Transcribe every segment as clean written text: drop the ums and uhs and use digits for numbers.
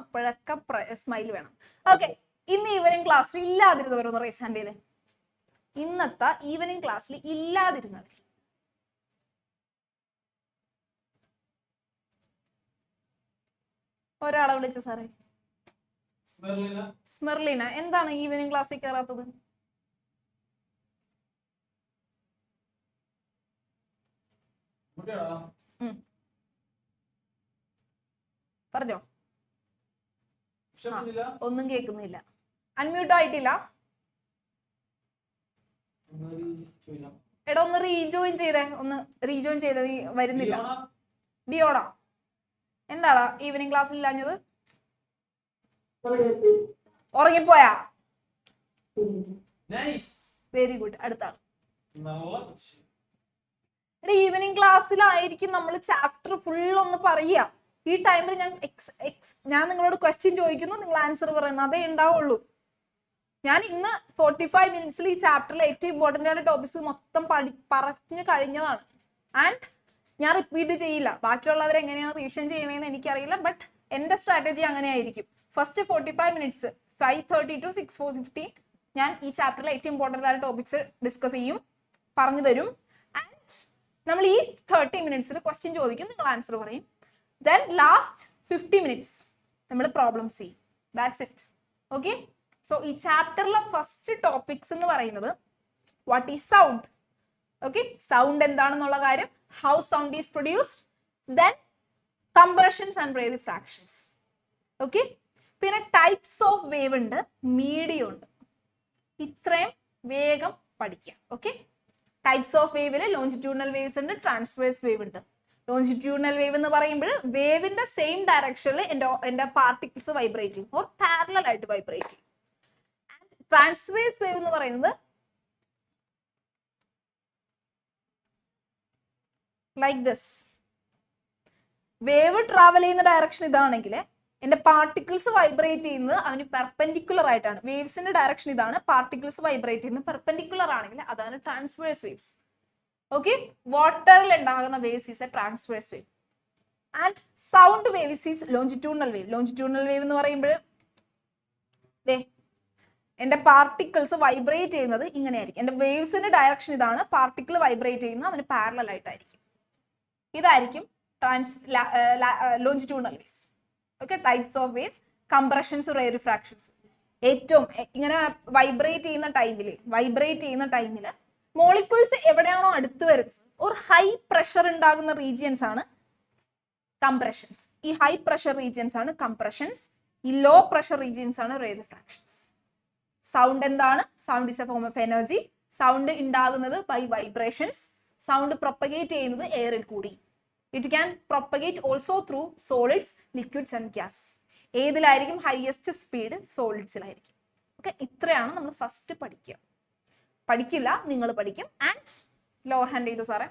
അപ്പോഴൊക്കെ സ്മൈൽ വേണം. ഓക്കെ, ഇന്ന് ഈവനിങ് ക്ലാസ്സിൽ ഇല്ലാതിരുന്നവരൊന്ന് റൈസ് ഹാൻഡ് ചെയ്തേ. ഇന്നത്തെ ഈവനിങ് ക്ലാസ്സിൽ ഇല്ലാതിരുന്നവർ ഒരാളെ വിളിച്ച സാറേ. സ്മെർലിന. എന്താണ് ഈവനിങ് ക്ലാസ്സിൽ കയറാത്തത്? പറഞ്ഞോ. ഒന്നും കേൾക്കുന്നില്ല. അൺമ്യൂട്ട് ആയിട്ടില്ല. എടാ ഒന്ന് റീജോയിൻ ചെയ്തേ. നീ വരുന്നില്ല. ഡിയോണ, എന്താടാ ഈവനിങ് ക്ലാസ്സിൽ ഇല്ലാഞ്ഞത്? ഉറങ്ങിപ്പോയാ? Very good. അടുത്താണ്. എടാ ഈവനിങ് ക്ലാസ്സിലായിരിക്കും നമ്മൾ ചാപ്റ്റർ ഫുൾ ഒന്ന് പറയുക. ഈ ടൈമിൽ ഞാൻ നിങ്ങളോട് ക്വസ്റ്റ്യൻ ചോദിക്കുന്നു, നിങ്ങൾ ആൻസർ പറയുന്നു, അതേ ഉണ്ടാവുള്ളൂ. ഞാൻ ഇന്ന് 45 മിനിറ്റ്സിൽ ഈ ചാപ്റ്ററിൽ ഏറ്റവും ഇമ്പോർട്ടൻ്റ് ആയ ടോപ്പിക്സ് മൊത്തം പറഞ്ഞു കഴിഞ്ഞതാണ്. ആൻഡ് ഞാൻ റിപ്പീറ്റ് ചെയ്യില്ല. ബാക്കിയുള്ളവർ എങ്ങനെയാണ് റിവിഷൻ ചെയ്യണമെന്ന് എനിക്കറിയില്ല. ബട്ട് എൻ്റെ സ്ട്രാറ്റജി അങ്ങനെ ആയിരിക്കും. ഫസ്റ്റ് 45 മിനിറ്റ്സ് 5:30 to 6:15 ഞാൻ ഈ ചാപ്റ്ററിലെ ഏറ്റവും ഇമ്പോർട്ടൻ്റ് ആയ ടോപ്പിക്സ് ഡിസ്കസ് ചെയ്യും, പറഞ്ഞു തരും. ആൻഡ് നമ്മൾ ഈ 30 മിനിറ്റ്സിൽ ക്വസ്റ്റ്യൻ ചോദിക്കും, നിങ്ങൾ ആൻസർ പറയും. ദെൻ ലാസ്റ്റ് 50 മിനിറ്റ്സ് നമ്മൾ പ്രോബ്ലംസ് ചെയ്യും. That's it. ഓക്കെ, സോ ഈ ചാപ്റ്ററിലെ ഫസ്റ്റ് ടോപ്പിക്സ് എന്ന് പറയുന്നത് what is sound. Okay, sound എന്താണെന്നുള്ള കാര്യം, how sound is produced, then compressions and rarefactions. Okay, പിന്നെ ടൈപ്സ് ഓഫ് വേവ് ഉണ്ട്, മീഡിയം ഉണ്ട്. ഇത്രയും വേഗം പഠിക്കാം. ഓക്കെ, ടൈപ്സ് ഓഫ് വേവില് ലോഞ്ചിറ്റ്യൂഡിനൽ വേവ്സ് ഉണ്ട്, ട്രാൻസ്വേഴ്സ് വേവ് ഉണ്ട്. ലോഞ്ചിറ്റ്യൂഡിനൽ വേവ് എന്ന് പറയുമ്പോൾ വേവിന്റെ സെയിം ഡയറക്ഷനിൽ എന്റെ പാർട്ടിക്കിൾസ് വൈബ്രേറ്റ് ചെയ്യും, ഓർ പാരലൽ ആയിട്ട് വൈബ്രേറ്റ് ചെയ്യും. ട്രാൻസ്വേഴ്സ് വേവ് എന്ന് പറയുന്നത് ലൈക്ക് ദിസ്. വേവ് ട്രാവൽ ചെയ്യുന്ന ഡയറക്ഷൻ ഇതാണെങ്കിൽ എന്റെ പാർട്ടിക്കിൾസ് വൈബ്രേറ്റ് ചെയ്യുന്നത് അവന് പെർപെൻഡിക്കുലർ ആയിട്ടാണ്. വേവ്സിന്റെ ഡയറക്ഷൻ ഇതാണ്, പാർട്ടിക്കിൾസ് വൈബ്രേറ്റ് ചെയ്യുന്നത് പെർപെൻഡിക്കുലർ ആണെങ്കിൽ അതാണ് ട്രാൻസ്വേഴ്സ് വേവ്സ്. ഓക്കെ, വാട്ടറിൽ ഉണ്ടാകുന്ന waves is A transverse wave. And sound waves is longitudinal wave. Longitudinal wave എന്ന് പറയുമ്പോൾ എന്റെ പാർട്ടിക്കിൾസ് വൈബ്രേറ്റ് ചെയ്യുന്നത് ഇങ്ങനെയായിരിക്കും. എന്റെ വേവ്സിന്റെ ഡയറക്ഷൻ ഇതാണ്, പാർട്ടിക്കിൾ വൈബ്രേറ്റ് ചെയ്യുന്നത് അവന് പാരലൽ ആയിട്ടായിരിക്കും. ഇതായിരിക്കും longitudinal waves. Okay, types of waves, compressions, rarefactions. ഏറ്റവും ഇങ്ങനെ വൈബ്രേറ്റ് ചെയ്യുന്ന ടൈമിൽ മോളിക്യൂൾസ് എവിടെയാണോ അടുത്ത് വരുന്നത് ഒരു ഹൈ പ്രഷർ ഉണ്ടാകുന്ന റീജിയൻസ് ആണ് കംപ്രഷൻസ്. ഈ ഹൈ പ്രഷർ റീജിയൻസ് ആണ് കംപ്രഷൻസ്. ഈ ലോ പ്രഷർ റീജിയൻസ് ആണ് റേറിഫ്രാക്ഷൻസ്. സൗണ്ട് എന്താണ്? Sound is a form of energy. Sound ഉണ്ടാകുന്നത് ബൈ വൈബ്രേഷൻസ്. സൗണ്ട് പ്രൊപ്പഗേറ്റ് ചെയ്യുന്നത് എയറിൽ കൂടി. It can propagate also through solids, liquids and gas. ഏതിലായിരിക്കും ഹയസ്റ്റ് സ്പീഡ്? സോളിഡ്സിലായിരിക്കും. ഓക്കെ, ഇത്രയാണ് നമ്മൾ ഫസ്റ്റ് പഠിക്കുക. പഠിക്കില്ല, നിങ്ങൾ പഠിക്കും. ആൻഡ് ലോവർ ഹാൻഡ് ചെയ്തു സാറേ.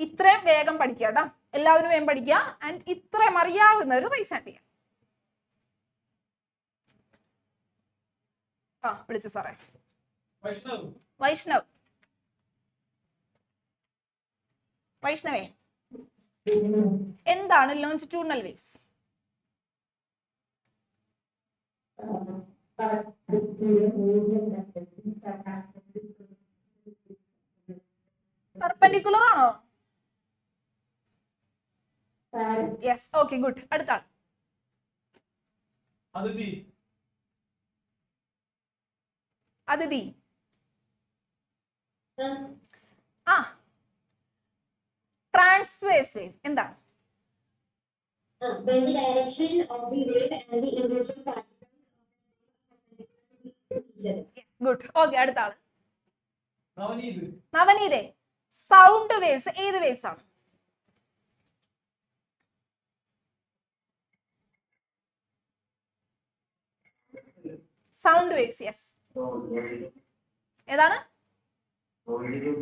ഇത്രയും വേഗം പഠിക്കുക കേട്ടോ, എല്ലാവരും വേഗം പഠിക്കുക. ആൻഡ് ഇത്രയും അറിയാവുന്നവർ റൈസ് ഹാൻഡ് ചെയ്യാം. വിളിച്ചു സാറേ. വൈഷ്ണവേ, എന്താണ് ലോഞ്ചിറ്റ്യൂഡിനൽ വേവ്സ്? പെർപെൻഡിക്കുലർ ആണോ? Yes, okay, good. അടുത്താണ് അതിഥി. ട്രാൻസ്വേഴ്സ് വേവ് എന്താണ്? When the direction of the wave and the individual particles of each other. Good. Okay, അടുത്ത ആള് നവനീതേ. സൗണ്ട് വേവ്സ് ഏത് വേവ്സ് ആണ്? Sound waves. യെസ്, ഏതാണ്?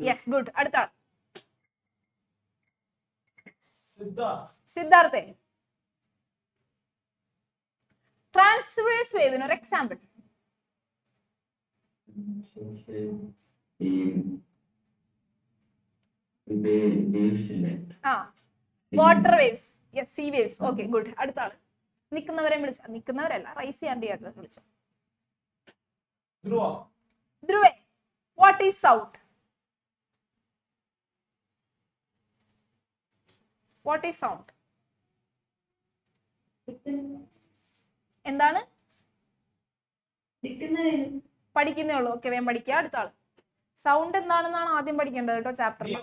Yes, good. അടുത്ത ആൾ സിദ്ധാർത്ഥേ. ട്രാൻസ്വേഴ്സ് വേവിന് ഒരു example. Water waves. Yes, sea waves. Okay, good. അടുത്ത ആള്. നിൽക്കുന്നവരെ വിളിച്ച, നിൽക്കുന്നവരല്ല, റൈസ് ചെയ്യാൻ വിളിച്ചു. ധ്രുവേ, what is sound? What is sound? എന്താണ്? പഠിക്കുന്നേ ഉള്ളൂ. ഓക്കെ, വേഗം പഠിക്കുക. അടുത്ത ആള്. സൗണ്ട് എന്താണെന്നാണ് ആദ്യം പഠിക്കേണ്ടത് കേട്ടോ ചാപ്റ്ററിൽ.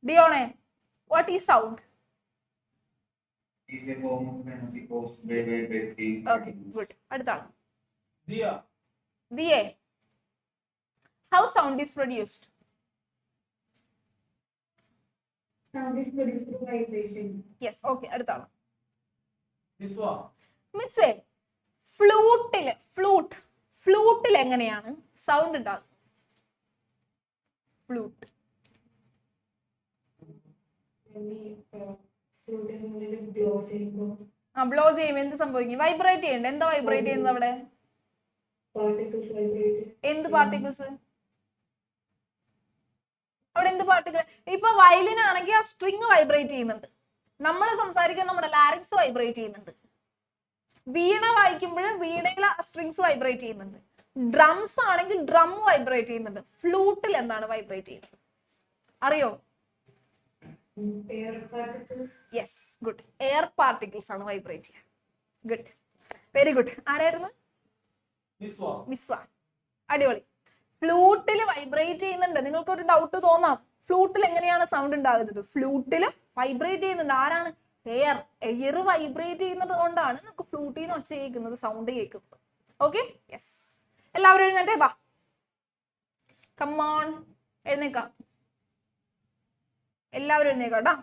ഡിയോണെ, what is sound? Okay, good. അടുത്ത ആള്. ദിയേ, how sound is produced? Sound is produced through vibration. Yes, okay. അടുത്ത ആള്. മിസ്വേ, ഫ്ലൂട്ടിൽ എങ്ങനെയാണ് സൗണ്ട് ഉണ്ടാകുന്നത്? ഫ്ലൂട്ട്. ബ്ലോ ചെയ്യുമ്പോൾ എന്ത് സംഭവിക്കും? വൈബ്രേറ്റ് ചെയ്യണ്ട. എന്താ വൈബ്രേറ്റ് ചെയ്യുന്നത് അവിടെ? എന്ത് പാർട്ടിക്കിൾസ്? അവിടെ എന്ത് പാർട്ടിക്കിൾ? ഇപ്പൊ വയലിൻ ആണെങ്കിൽ ആ സ്ട്രിങ് വൈബ്രേറ്റ് ചെയ്യുന്നുണ്ട്. നമ്മൾ സംസാരിക്കാൻ നമ്മുടെ ലാരിക്സ് വൈബ്രേറ്റ് ചെയ്യുന്നുണ്ട്. വീണ വായിക്കുമ്പോൾ വീണയിൽ സ്ട്രിങ്സ് വൈബ്രേറ്റ് ചെയ്യുന്നുണ്ട്. ഡ്രംസ് ആണെങ്കിൽ ഡ്രം വൈബ്രേറ്റ് ചെയ്യുന്നുണ്ട്. ഫ്ലൂട്ടിൽ എന്താണ് വൈബ്രേറ്റ് ചെയ്യുന്നത്? അറിയോ? Yes, good. എയർ പാർട്ടിക്കിൾസ് ആണ് വൈബ്രേറ്റ് ചെയ്യുക. Good, very good. ആരായിരുന്നു? മിസ്വ. അടിപൊളി. ഫ്ലൂട്ടിൽ വൈബ്രേറ്റ് ചെയ്യുന്നുണ്ട്. നിങ്ങൾക്ക് ഒരു ഡൗട്ട് തോന്നാം, ഫ്ലൂട്ടിൽ എങ്ങനെയാണ് സൗണ്ട് ഉണ്ടാകുന്നത്? ഫ്ലൂട്ടിലും വൈബ്രേറ്റ് ചെയ്യുന്നുണ്ട്. ആരാണ്? എയർ വൈബ്രേറ്റ് ചെയ്യുന്നത് കൊണ്ടാണ് നമുക്ക് ഫ്ലൂട്ടിൽ നിന്ന് ഒച്ച കേൾക്കുന്നത്, സൗണ്ട് കേൾക്കുന്നത്. Okay, yes. എല്ലാവരും എഴുന്നേറ്റേ, വാ, കമ്മോൺ, എഴുന്നേക്കാം. എല്ലാവരും എഴുന്നേക്കാട്ടാ.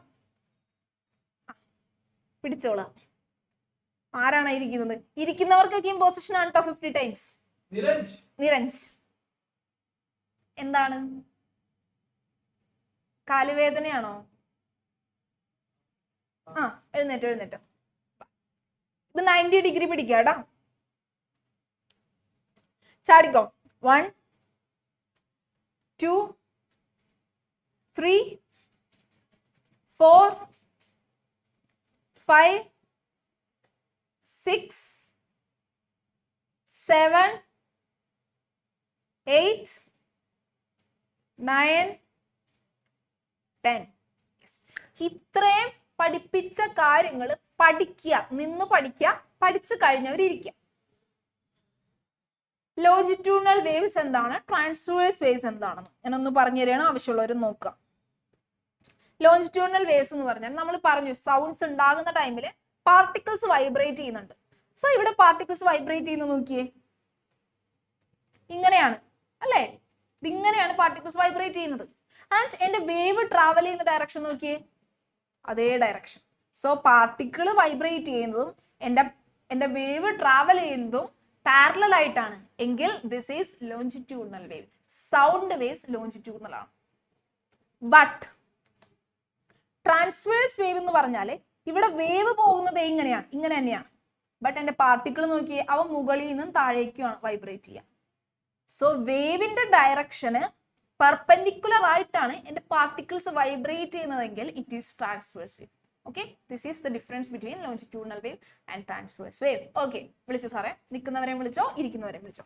പിടിച്ചോളാം. ആരാണ് ഇരിക്കുന്നത്? ഇരിക്കുന്നവർക്കൊക്കെ ഇമ്പോസിഷൻ ആണ് കേട്ടോ. 50 times. നിരഞ്ജ്, എന്താണ്? കാലുവേദനയാണോ? എഴുന്നേറ്റോ. ഇത് 90 ഡിഗ്രി പിടിക്കാടാ. ചാടിക്കോ. 1 2 3 4 5 6 7 8 9 10. ഇത്രയും പഠിപ്പിച്ച കാര്യങ്ങൾ പഠിക്കുക, നിന്ന് പഠിക്കുക, പഠിച്ചു കഴിഞ്ഞവരിയ്ക്കുക. ലോജിറ്റ്യൂണൽ വേവ്സ് എന്താണ്? ട്രാൻസ്വേഴ്സ് വേവ്സ് എന്താണെന്ന് ഞാനൊന്ന് പറഞ്ഞു തരികയാണ്, ആവശ്യമുള്ളവർ നോക്കുക. ലോജിറ്റ്യൂണൽ വേവ്സ് എന്ന് പറഞ്ഞാൽ നമ്മൾ പറഞ്ഞു സൗണ്ട്സ് ഉണ്ടാകുന്ന ടൈമിൽ പാർട്ടിക്കിൾസ് വൈബ്രേറ്റ് ചെയ്യുന്നുണ്ട്. സോ ഇവിടെ പാർട്ടിക്കിൾസ് വൈബ്രേറ്റ് ചെയ്യുന്നത് നോക്കിയേ, ഇങ്ങനെയാണ് അല്ലേ? ഇതിങ്ങനെയാണ് പാർട്ടിക്കിൾസ് വൈബ്രേറ്റ് ചെയ്യുന്നത്. ആൻഡ് എന്റെ വേവ് ട്രാവൽ ചെയ്യുന്ന ഡയറക്ഷൻ നോക്കിയേ, അതേ ഡയറക്ഷൻ. സോ പാർട്ടിക്കിൾ വൈബ്രേറ്റ് ചെയ്യുന്നതും എന്റെ വേവ് ട്രാവൽ ചെയ്യുന്നതും പാരലൽ ആയിട്ടാണ് എങ്കിൽ this is longitudinal wave. Sound waves longitudinal ആണ്. ബട്ട് ട്രാൻസ്വേഴ്സ് വേവ് എന്ന് പറഞ്ഞാൽ ഇവിടെ വേവ് പോകുന്നത് ഇങ്ങനെയാണ്, ഇങ്ങനെ തന്നെയാണ്. ബട്ട് എന്റെ പാർട്ടിക്കിൾ നോക്കിയേ, അവ മുകളിൽ നിന്നും താഴേക്കുമാണ് വൈബ്രേറ്റ് ചെയ്യുക. സോ വേവിന്റെ ഡയറക്ഷന് പെർപെൻഡിക്കുലർ ആയിട്ടാണ് എന്റെ പാർട്ടിക്കിൾസ് വൈബ്രേറ്റ് ചെയ്യുന്നതെങ്കിൽ it is transverse wave. Okay, this is the difference between longitudinal wave and transverse wave. Okay, വിളിച്ചു സാറേ. നിൽക്കുന്നവരെയും വിളിച്ചോ, ഇരിക്കുന്നവരെയും വിളിച്ചോ.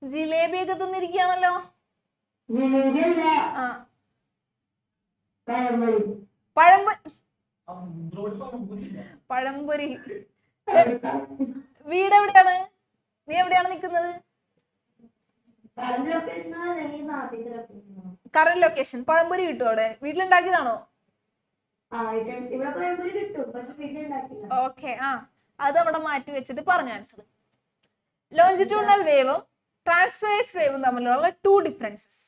ജിലേബിയൊക്കെ തിന്നിരിക്കുകയാണല്ലോ. പഴംപൊരി. വീട് എവിടെയാണ്? നീ എവിടെയാണ് നിൽക്കുന്നത്? Current location. പഴംപൊരി കിട്ടും അവിടെ? വീട്ടിലുണ്ടാക്കിയതാണോ? ഓക്കെ, അത് അവിടെ മാറ്റി വെച്ചിട്ട് പറഞ്ഞ ആൻസർ. ലോഞ്ചിറ്റ്യൂണൽ വേവും ട്രാൻസ്വേഴ്സ് വേവും തമ്മിലുള്ള 2 ഡിഫറൻസസ്.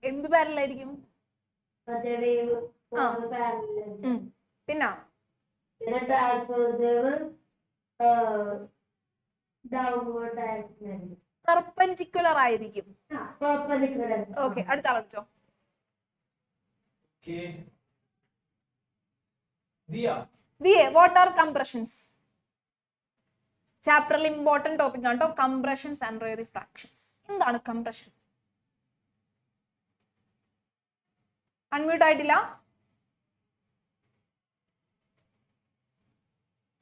എന്ത് പാരലായിരിക്കും? പിന്നെ പെർപെൻഡിക്കുലർ ആയിരിക്കും. ഓക്കെ, അടുത്ത ആളോ. ദിയെ വാട്ട് ആർ കംപ്രഷൻസ്? ചാപ്റ്ററിൽ ഇമ്പോർട്ടന്റ് ടോപ്പിക് ആണ് കേട്ടോ, കംപ്രഷൻസ് ആൻഡ് റേറിഫ്രാക്ഷൻസ്. എന്താണ് കംപ്രഷൻ? അൺമ്യൂട്ട് ആയിട്ടില്ല?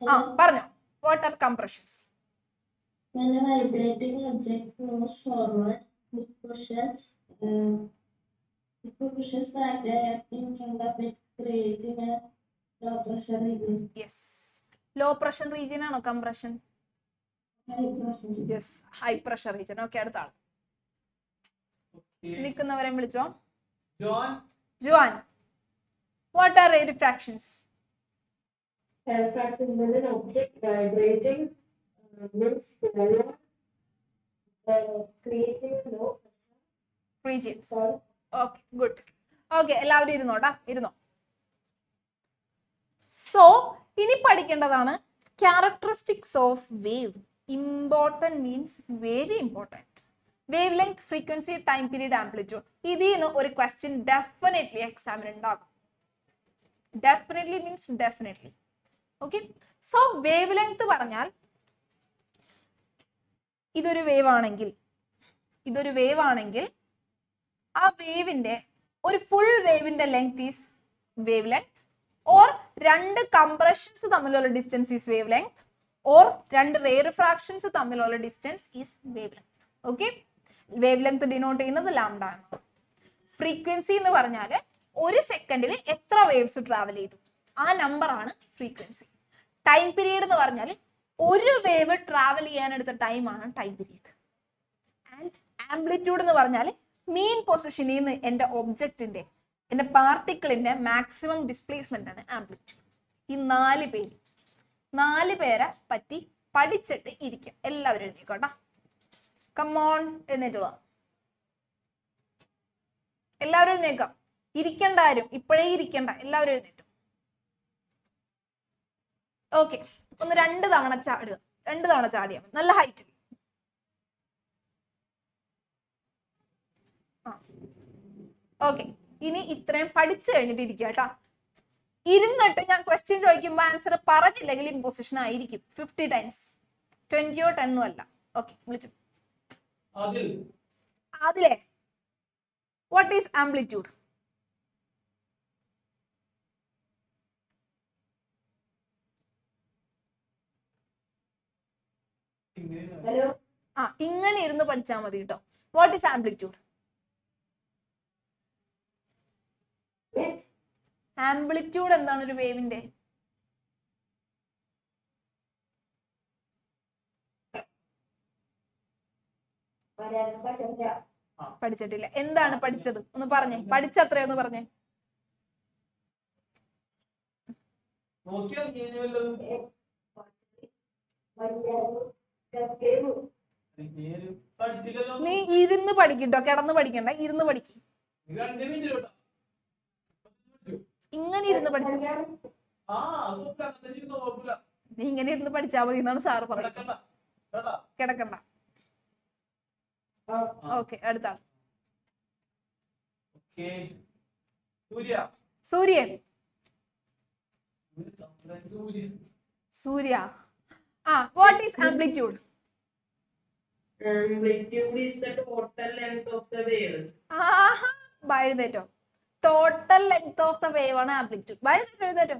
ആ പറഞ്ഞോ. What are compressions? When a vibrating object moves forward, it pushes back the earth in front of it, creating a low pressure region. Yes, low pressure region ആണോ compression? High pressure. Yes, high pressure region. Okay, അടുത്ത ആൾ നിൽക്കുന്നവരെ വിളിച്ചോ. John, what are rarefactions? Rarefaction is when an object vibrating moves forward, creating a low regions. pressure. Okay, good. Okay, എല്ലാവരും ഇരുന്നോട്ടാ, ഇരുന്നോ. So ഇനി പഠിക്കേണ്ടതാണ് characteristics of wave. Important means very important. Wave length, frequency, time period, amplitude. ഇതിൽ നിന്ന് ഒരു question definitely എക്സാമിന് ഉണ്ടാകും. Definitely means definitely. Okay, so wave length പറഞ്ഞാൽ ഇതൊരു വേവ് ആണെങ്കിൽ ആ വേവിന്റെ ഒരു ഫുൾ വേവിന്റെ length is wave length, or രണ്ട് കംപ്രഷൻസ് തമ്മിലുള്ള distance is wave length, or രണ്ട് റേറിഫ്രാക്ഷൻസ് തമ്മിലുള്ള distance is wave length. Okay, wave length denote ചെയ്യുന്നത് ലാംഡ ആണ്. ഫ്രീക്വൻസി എന്ന് പറഞ്ഞാൽ ഒരു സെക്കൻഡിൽ എത്ര വേവ്സ് ട്രാവൽ ചെയ്തു, ആ നമ്പർ ആണ് ഫ്രീക്വൻസി. ടൈം പീരീഡ് എന്ന് പറഞ്ഞാൽ ഒരു വേവ് ട്രാവൽ ചെയ്യാനെടുത്ത ടൈമാണ് ടൈം പീരീഡ്. ആൻഡ് ആംപ്ലിറ്റ്യൂഡ് എന്ന് പറഞ്ഞാൽ മീൻ പൊസിഷനിൽ നിന്ന് എൻ്റെ ഒബ്ജക്റ്റിന്റെ, എൻ്റെ പാർട്ടിക്കിളിന്റെ മാക്സിമം ഡിസ്പ്ലേസ്മെന്റ് ആണ് ആംപ്ലിറ്റ്യൂഡ്. ഈ നാല് പേരെ പറ്റി പഠിച്ചിട്ട് ഇരിക്കാം. എല്ലാവരും എഴുതിക്കോട്ടാ. കമ്മോൺ, എഴുന്നേറ്റുള്ള എല്ലാവരും എഴുന്നേക്കാം. ഇരിക്കേണ്ട ആരും ഇപ്പോഴേ ഇരിക്കേണ്ട, എല്ലാവരും എഴുന്നേറ്റു. ഓക്കെ, ഒന്ന് 2 തവണ ചാടുക. 2 തവണ ചാടിയാൽ മതി, നല്ല ഹൈറ്റിൽ. ഓക്കെ, ഇനി ഇത്രയും പഠിച്ചു കഴിഞ്ഞിട്ട് ഇരിക്കുക കേട്ടോ. ഇരുന്നിട്ട് ഞാൻ ക്വസ്റ്റ്യൻ ചോദിക്കുമ്പോൾ ആൻസർ പറഞ്ഞില്ലെങ്കിൽ ഇമ്പോസിഷൻ ആയിരിക്കും 50 ടൈംസ്, 20 or 10 അല്ല. ഓക്കെ, വിളിച്ചു. അതിലെ വാട്ട് ഈസ് ആംപ്ലിറ്റ്യൂഡ്? Hello. ഇങ്ങനെ ഇരുന്ന് പഠിച്ചാൽ മതി കേട്ടോ. What is amplitude? Yes. Amplitude എന്താണ് ഒരു വേവിന്റെ? പഠിച്ചിട്ടില്ല. എന്താണ് പഠിച്ചത്? ഒന്ന് പറഞ്ഞേ, പഠിച്ചത്രയൊന്ന് പറഞ്ഞേ. നീ ഇരുന്ന് പഠിക്കട്ടോ, കിടന്ന് പഠിക്കണ്ട, ഇരുന്ന് പഠിക്കും. ഇങ്ങനെ ഇരുന്ന് പഠിച്ചു. നീ ഇങ്ങനെ ഇരുന്ന് പഠിച്ചാ മതി എന്നാണ് സാറ് പറയുന്നത്. കിടക്കണ്ട. ഓക്കെ, അടുത്താണ് സൂര്യൻ. Surya. What is amplitude? Amplitude is the total length of the wave. എഴുന്നേറ്റോ. Total length of the wave ആണ് ആംപ്ലിറ്റ്യൂഡ്. എഴുന്നേറ്റോ.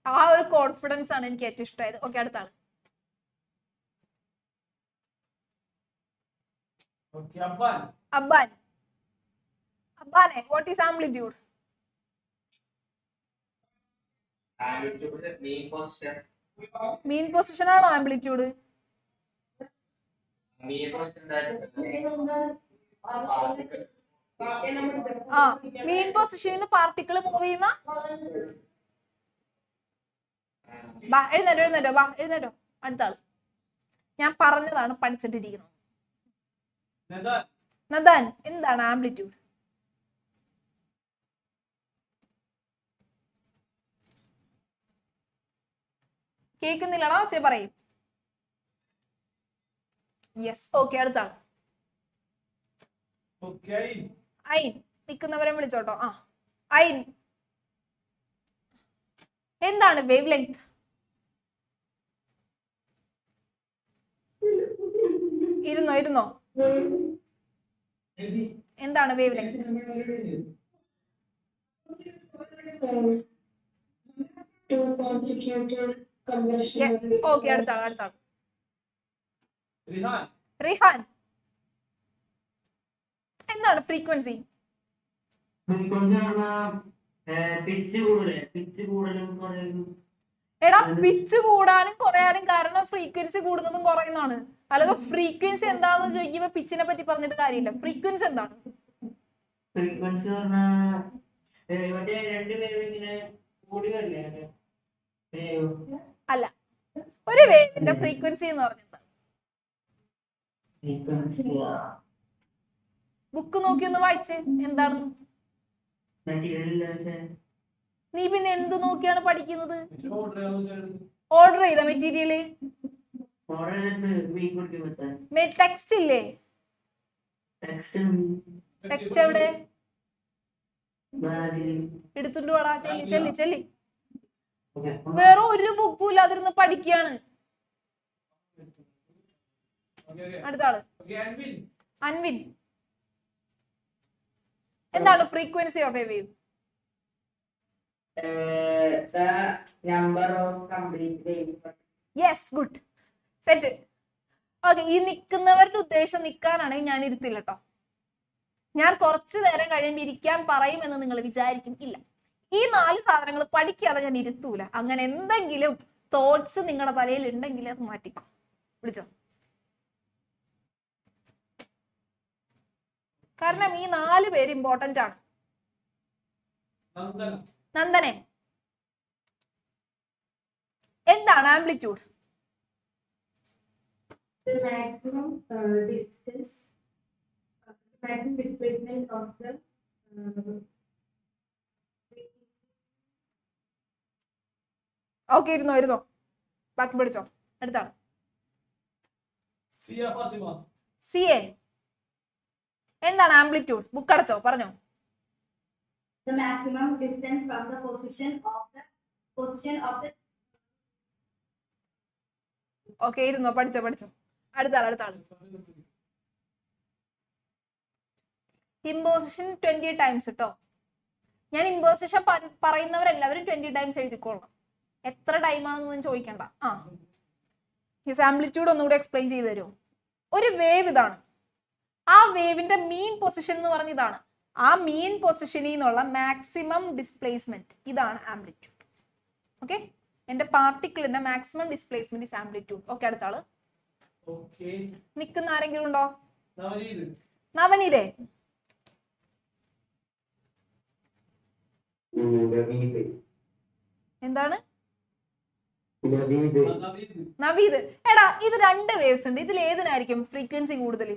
ആ ഒരു കോൺഫിഡൻസ് ആണ് എനിക്ക് ഏറ്റവും ഇഷ്ടമായത്. ഓക്കെ, അടുത്താണ്. അബ്ബാനെ, what is amplitude? Mean position ആണോ ആംപ്ലിറ്റ്യൂഡ്? മീൻ പൊസിഷനിൽ നിന്ന് പാർട്ടിക്കിൾ മൂവ് ചെയ്യുന്ന. എഴുന്നേറ്റോ. അടുത്ത ആള്. ഞാൻ പറഞ്ഞതാണ് പഠിച്ചിട്ടിരിക്കുന്നത്. നദാൻ, എന്താണ് ആംപ്ലിറ്റ്യൂഡ്? കേൾക്കുന്നില്ലടാ, പറയും. യെസ്, ഓക്കെ, അടുത്താണ്. ഐൻ, നിൽക്കുന്നവരെ വിളിച്ചോട്ടോ. ഐൻ, എന്താണ് വേവ് ലെങ്ത്? ഇരുന്നോ എന്താണ് വേവ് ലെങ്ത്? ഓക്കെ, അടുത്ത റിഹാൻ, എന്താണ് ഫ്രീക്വൻസി? എടാ, പിച്ച് കൂടാനും കുറയാനും കാരണം ഫ്രീക്വൻസി കൂടുന്നതും കുറയുന്നതാണ്. അല്ലാതെ ഫ്രീക്വൻസി എന്താണെന്ന് ചോദിക്കുമ്പോ പിച്ചിനെ പറ്റി പറഞ്ഞിട്ട് കാര്യമില്ല. ഫ്രീക്വൻസി എന്താണ്? അല്ല, ഒരു വേവിന്റെ ഫ്രീക്വൻസി എന്ന് പറഞ്ഞത് ബുക്ക് നോക്കി ഒന്ന് വായിച്ചേ എന്താണെന്ന്. നീ പിന്നെ എന്ത് നോക്കിയാണ് പഠിക്കുന്നത്? ഓർഡർ ചെയ്ത മെറ്റീരിയല് ടെക്സ്റ്റ് ഇല്ലേ? ടെക്സ്റ്റ് എവിടെ? എടുത്തുകൊണ്ട് പോടാ, ചെല്ലി. വേറെ ഒരു ബുക്കും ഇല്ലാതിരുന്ന് പഠിക്കുകയാണ്. അടുത്ത ആള് അൻവിൻ, എന്താണ് frequency of a wave? Yes, good, set. Okay, ഈ നിൽക്കുന്നവരുടെ ഉദ്ദേശം നിൽക്കാനാണെങ്കിൽ ഞാൻ ഇരുത്തില്ല കേട്ടോ. ഞാൻ കുറച്ചു നേരം കഴിയുമ്പോൾ ഇരിക്കാൻ പറയും എന്ന് നിങ്ങൾ വിചാരിക്കും. ഇല്ല, ഈ 4 സാധനങ്ങൾ പഠിക്കാതെ ഞാൻ ഇരുത്തൂല. അങ്ങനെ എന്തെങ്കിലും തോട്ട്സ് നിങ്ങളുടെ തലയിൽ ഉണ്ടെങ്കിൽ അത് മാറ്റിക്കോ. വിളിച്ചോ. കാരണം ഈ 4 പേര് ഇമ്പോർട്ടന്റ് ആണ്. നന്ദനെ, എന്താണ് amplitude? maximum distance, maximum displacement of the okay, ഇരുന്നോ. ബാക്കി പഠിച്ചോ. അടുത്താണ് സി എ. എന്താണ് ആംപ്ലിറ്റ്യൂഡ്? ബുക്ക് അടച്ചോ, പറഞ്ഞോ. the maximum distance from the position of the okay, ഇരുന്നോ, പഠിച്ചോ. അടുത്താള് ഇമ്പോസിഷൻ 20 ടൈംസ് കേട്ടോ. ഞാൻ ഇമ്പോസിഷൻ പറയുന്നവരെല്ലാവരും 20 ടൈംസ് എഴുതിക്കൊള്ളണം. എത്ര ടൈം ആണെന്നൊന്നും ചോദിക്കണ്ട. ഈ ആംപ്ലിറ്റ്യൂഡ് ഒന്നുകൂടി എക്സ്പ്ലെയിൻ ചെയ്തു തരുമോ? ഒരു വേവ് ഇതാണ്. ആ വേവിന്റെ മീൻ പൊസിഷൻ എന്ന് പറഞ്ഞ ഇതാണ്. ആ മീൻ പൊസിഷനിൽ നിന്നുള്ള മാക്സിമം ഡിസ്പ്ലേസ്മെന്റ് ഇതാണ് ആംപ്ലിറ്റ്യൂഡ്. ഓക്കെ, എന്റെ പാർട്ടിക്കിളിന്റെ maximum displacement is amplitude. Okay, അടുത്ത ആള്. നിൽക്കുന്ന ആരെങ്കിലും ഉണ്ടോ? നവനീതേ, എന്താണ്? നവീദ്. എടാ, ഇത് 2 വേവ്സ് ഉണ്ട്. ഇതിൽ ഏതിനായിരിക്കും ഫ്രീക്വൻസി കൂടുതൽ?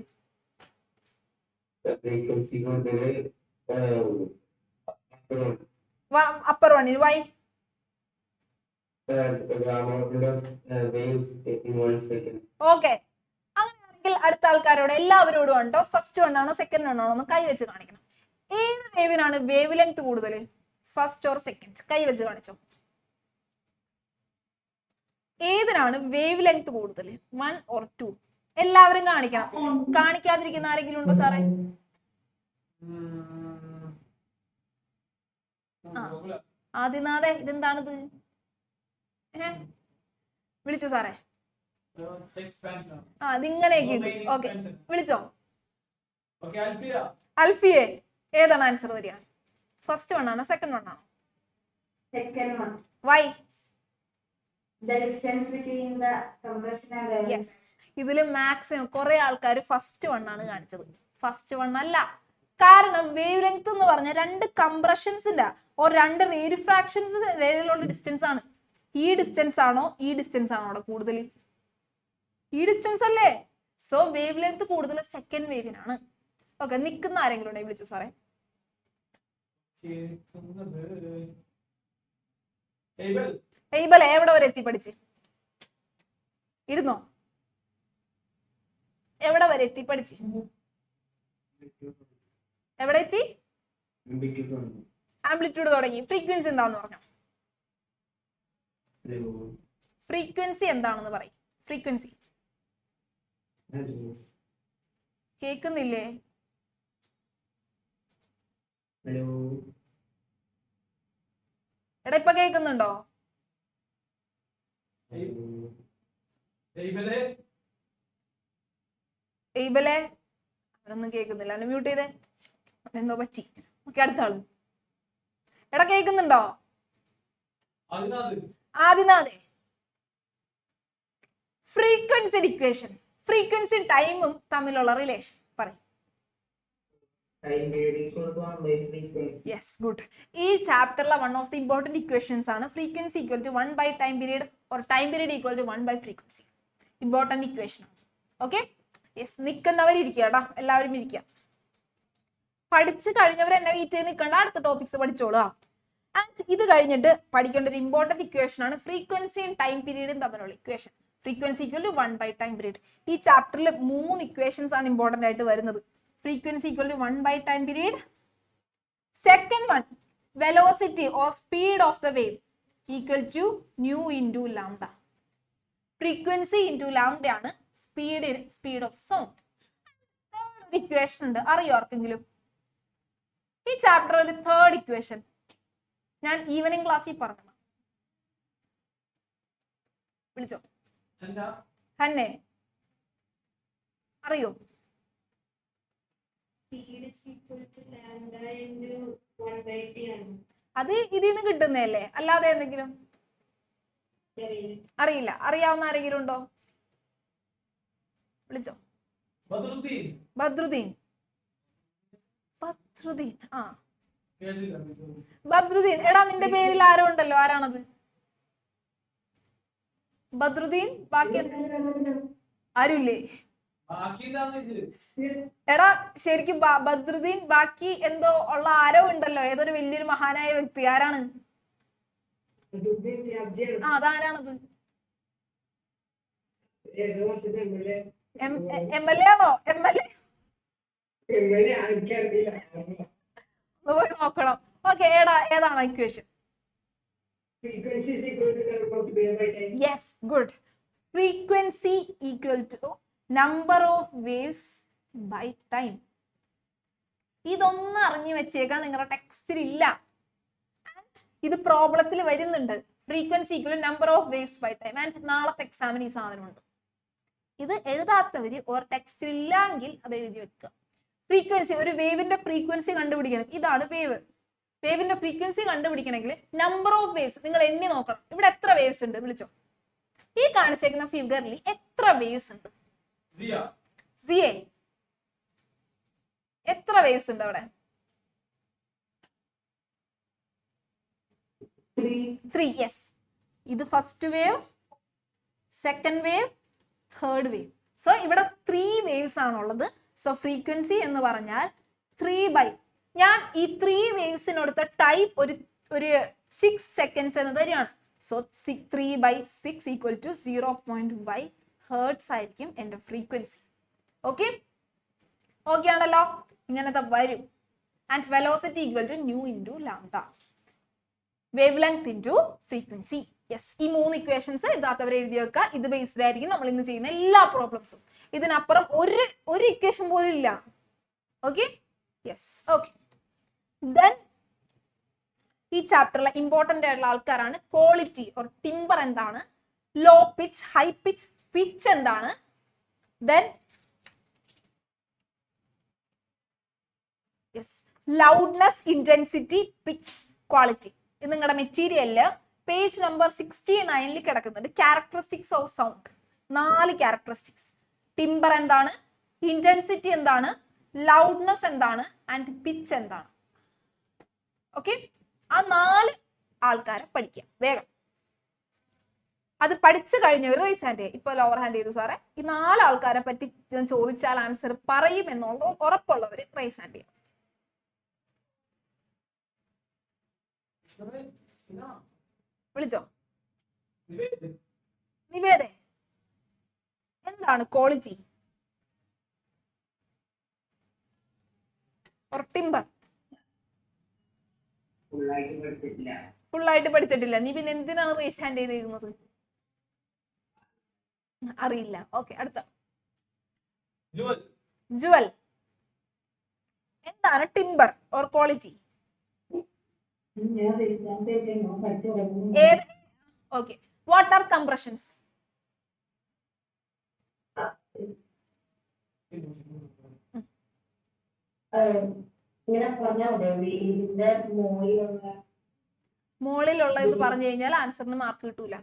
അപ്പർ വണ്ണിന്. വൈ? ഓക്കെ, അങ്ങനെയാണെങ്കിൽ അടുത്ത ആൾക്കാരോട് എല്ലാവരോടും ഉണ്ടോ ഫസ്റ്റ് വൺ ആണോ സെക്കൻഡ് വൺ ആണോ എന്ന് കൈവച്ച് കാണിക്കണം. ഏത് വേവിനാണ് വേവ് ലെങ്ത് കൂടുതൽ? First or second? കൈവച്ച് കാണിച്ചോ. ഏതിനാണ് വേവ് ലെങ്ത് കൂടുതൽ? 1 or 2? എല്ലാവരും കാണിക്കണം. കാണിക്കാതിരിക്കുന്ന ആരെങ്കിലും ഉണ്ടോ സാറേ? ആദിനാഥേ, ഇതെന്താണിത്? വിളിച്ചോ സാറേ. അതിങ്ങനെയൊക്കെ ഉണ്ട്. ഓക്കെ, വിളിച്ചോ. അൽഫിയെ, ഏതാണ് ആൻസർ വരിക? ഫസ്റ്റ് വൺ ആണോ സെക്കൻഡ് വൺ ആണോ? second one. Why? The distance between the compression and yes, ഇതില് മാക്സിമം കുറെ ആൾക്കാർ ഫസ്റ്റ് വൺ ആണ് കാണിച്ചത്. ഫസ്റ്റ് വൺ അല്ല. കാരണം വേവ് ലെങ്ത് എന്ന് പറഞ്ഞ 2 കംപ്രഷൻസിന്റെ 2 റേരിഫ്രാക്ഷൻസ് ഇടയിലുള്ള ഡിസ്റ്റൻസ് ആണ്. ഈ ഡിസ്റ്റൻസ് ആണോ ഈ ഡിസ്റ്റൻസ് ആണോ അവിടെ കൂടുതൽ? ഈ ഡിസ്റ്റൻസ് അല്ലേ. സോ വേവ് ലെങ്ത് കൂടുതൽ സെക്കൻഡ് വേവിനാണ്. ഓക്കെ, നിൽക്കുന്ന ആരെങ്കിലും ഉണ്ടെങ്കിൽ വിളിച്ചു സാറേ. എവിടെ വരെ എത്തി പഠിച്ച്? ഇരുന്നോ. എവിടെ വരെ എത്തി പഠിച്ച്? എവിടെ എത്തി? ആംപ്ലിറ്റ്യൂഡ് തുടങ്ങി. ഫ്രീക്വൻസി എന്താന്ന് പറഞ്ഞോ. ഫ്രീക്വൻസി എന്താണെന്ന് പറയും. ഫ്രീക്വൻസി കേൾക്കുന്നില്ലേ? എടാ ഇപ്പൊ കേൾക്കുന്നുണ്ടോ? എയ്ബലെ അവനൊന്നും കേൾക്കുന്നില്ല. അവനെ മ്യൂട്ട് ചെയ്തേ. എന്തോ പറ്റി. ഓക്കെ, അടുത്ത ആള്. എടാ കേൾക്കുന്നുണ്ടോ? ആദിനാഥേ, ഫ്രീക്വൻസി ഇക്വേഷൻ, ഫ്രീക്വൻസിയും ടൈമും തമ്മിലുള്ള റിലേഷൻ പറയും. Yes, good. ഈ ചാപ്റ്ററിലെ one of the important equations ആണ് frequency equal to 1 by time period or time period equal to 1 by frequency. Important equation ആണ്. Okay, yes. നിൽക്കുന്നവരിയ്ക്കുക കേട്ടോ, എല്ലാവരും ഇരിക്കുക. പഠിച്ചു കഴിഞ്ഞവർ എന്നെ വെയിറ്റ് ചെയ്ത് നിൽക്കേണ്ട, അടുത്ത ടോപ്പിക്സ് പഠിച്ചോളുക. ആൻഡ് ഇത് കഴിഞ്ഞിട്ട് പഠിക്കേണ്ട ഒരു ഇമ്പോർട്ടന്റ് ഇക്വേഷൻ ആണ് ഫ്രീക്വൻസിയും ടൈം പീരീഡും തമ്മിലുള്ള equation. Frequency equal to 1 by time period. ഈ ചാപ്റ്ററിൽ 3 ഇക്വേഷൻസ് ആണ് ഇമ്പോർട്ടന്റ് ആയിട്ട് വരുന്നത്. Frequency equal to 1 by time period. Second one, velocity or speed of the wave equal to nu into lambda. Frequency into lambda ആണ് speed of sound. Third equation ഉണ്ട്, അറിയോ ആർക്കെങ്കിലും? ഈ ചാപ്റ്റർ ഒരു തേർഡ് ഇക്വേഷൻ ഞാൻ evening ക്ലാസ്സിൽ പറഞ്ഞു. വിളിച്ചോ ഹന്നെ, അറിയോ? അത് ഇതിൽ നിന്ന് കിട്ടുന്നതല്ലേ, അല്ലാതെ എന്തെങ്കിലും അറിയില്ല? അറിയാവുന്ന ആരെങ്കിലും ഉണ്ടോ? വിളിച്ചോ. ബദ്രുദ്ദീൻ. ആ ബദ്രുദ്ദീൻ, എടാ നിന്റെ പേരിൽ ആരോ ഉണ്ടല്ലോ, ആരാണത്? ബദ്രുദ്ദീൻ. ബാക്കി ആരുമില്ലേ? എടാ ശരിക്കും ബദ്രുദ്ദീൻ, ബാക്കി എന്തോ ഉള്ള ആരോ ഉണ്ടല്ലോ, ഏതൊരു വലിയൊരു മഹാനായ വ്യക്തി. ആരാണ്? അതാരാണത്? MLA ആണോ? MLA പോയി നോക്കണം. ഓക്കെ, ഏതാണ് equation? Yes, good. Frequency equal to number of waves by time. ഇതൊന്നും അറിഞ്ഞു വെച്ചേക്കാൻ നിങ്ങളുടെ ടെക്സ്റ്റിൽ ഇല്ല. ഇത് പ്രോബ്ലത്തിൽ വരുന്നുണ്ട്. Frequency equal number of waves by time. And നാളത്തെ എക്സാമിന് ഈ സാധനമുണ്ട്. ഇത് എഴുതാത്തവര് ഓർ ടെക്സ്റ്റിൽ ഇല്ലെങ്കിൽ അത് എഴുതി വെക്കുക. ഫ്രീക്വൻസി, ഒരു വേവിന്റെ ഫ്രീക്വൻസി കണ്ടുപിടിക്കണം. ഇതാണ് വേവ്. വേവിന്റെ ഫ്രീക്വൻസി കണ്ടുപിടിക്കണമെങ്കിൽ നമ്പർ ഓഫ് വേവ്സ് നിങ്ങൾ എണ്ണി നോക്കണം. ഇവിടെ എത്ര വേവ്സ് ഉണ്ട്? വിളിച്ചോ. ഈ കാണിച്ചേക്കുന്ന ഫിഗറിൽ എത്ര വേവ്സ് ഉണ്ട്? സിയെ എത്ര വേവ്സ് ഉണ്ട് അവിടെ? 3. യെസ്. ഇത് first wave, second wave, third wave. So ഇവിടെ 3 വേവ്സ് ആണുള്ളത്. സോ ഫ്രീക്വൻസി എന്ന് പറഞ്ഞാൽ 3 ഞാൻ ഈ 3 വേവ്സിനടുത്ത ടൈം ഒരു 6 സെക്കൻഡ്സ് എന്ന് തരികയാണ്. സോ 3/6 ഈക്വൽ ടു 0.5 ഹേർട്സ് ആയിരിക്കും എൻ്റെ ഫ്രീക്വൻസി. ഓക്കെ, ഓക്കെ ആണല്ലോ? ഇങ്ങനത്തെ വരും. And velocity equal to nu into lambda. Wave length into frequency. Yes, ഈ 3 ഇക്വേഷൻസ് എഴുതാത്തവരെ എഴുതി വെക്കുക. ഇത് ബേസ്ഡ് ആയിരിക്കും നമ്മൾ ഇന്ന് ചെയ്യുന്ന എല്ലാ പ്രോബ്ലംസും. ഇതിനപ്പുറം ഒരു ഇക്വേഷൻ പോലും ഇല്ല. Okay, yes. ഓക്കെ, ദെൻ ഈ ചാപ്റ്ററിലെ ഇമ്പോർട്ടന്റ് ആയിട്ടുള്ള ആൾക്കാരാണ് ക്വാളിറ്റി ഓർ ടിമ്പർ എന്താണ്, low pitch, high pitch, pitch എന്താണ്, then yes loudness, intensity, pitch, quality. ഇത് നിങ്ങളുടെ മെറ്റീരിയലില് പേജ് നമ്പർ 69 കിടക്കുന്നുണ്ട്. Characteristics of sound. 4 characteristics. Timbre എന്താണ്, ഇന്റൻസിറ്റി എന്താണ്, ലൗഡ്നെസ് എന്താണ്, ആൻഡ് പിച്ച് എന്താണ്. ഓക്കെ, ആ 4 ആൾക്കാരെ പഠിക്കുക വേഗം. അത് പഠിച്ചു കഴിഞ്ഞവർ റൈസ് ഹാൻഡ് ചെയ്യുക. ഇപ്പൊ ലോവർ ഹാൻഡ് ചെയ്തു സാറേ. ഈ 4 ആൾക്കാരെ പറ്റി ചോദിച്ചാൽ ആൻസർ പറയും എന്നുള്ള ഉറപ്പുള്ളവര് റൈസ് ഹാൻഡ് ചെയ്യുക. വിളിച്ചോ. നിവേദേ, എന്താണ് ക്വാളിറ്റി ഓർ ടിമ്പർ? ഫുള്ളായിട്ട് പഠിച്ചിട്ടില്ല. നീ പിന്നെ എന്തിനാണ് റേസ് ഹാൻഡ് ചെയ്തിരിക്കുന്നത്? അറിയില്ല. ഓക്കെ, അടുത്ത. ജുവൽ. എന്താണ് ടിംബർ ഓർ ക്വാളിറ്റി? ഏത്? ഓക്കെ. What are compressions? ഇങ്ങനെ പറഞ്ഞാൽ വീടിന്റെ മുകളിലുള്ള മുകളിലുള്ള എന്ന് പറഞ്ഞു കഴിഞ്ഞാൽ ആൻസറിന് മാർക്ക് കിട്ടൂല.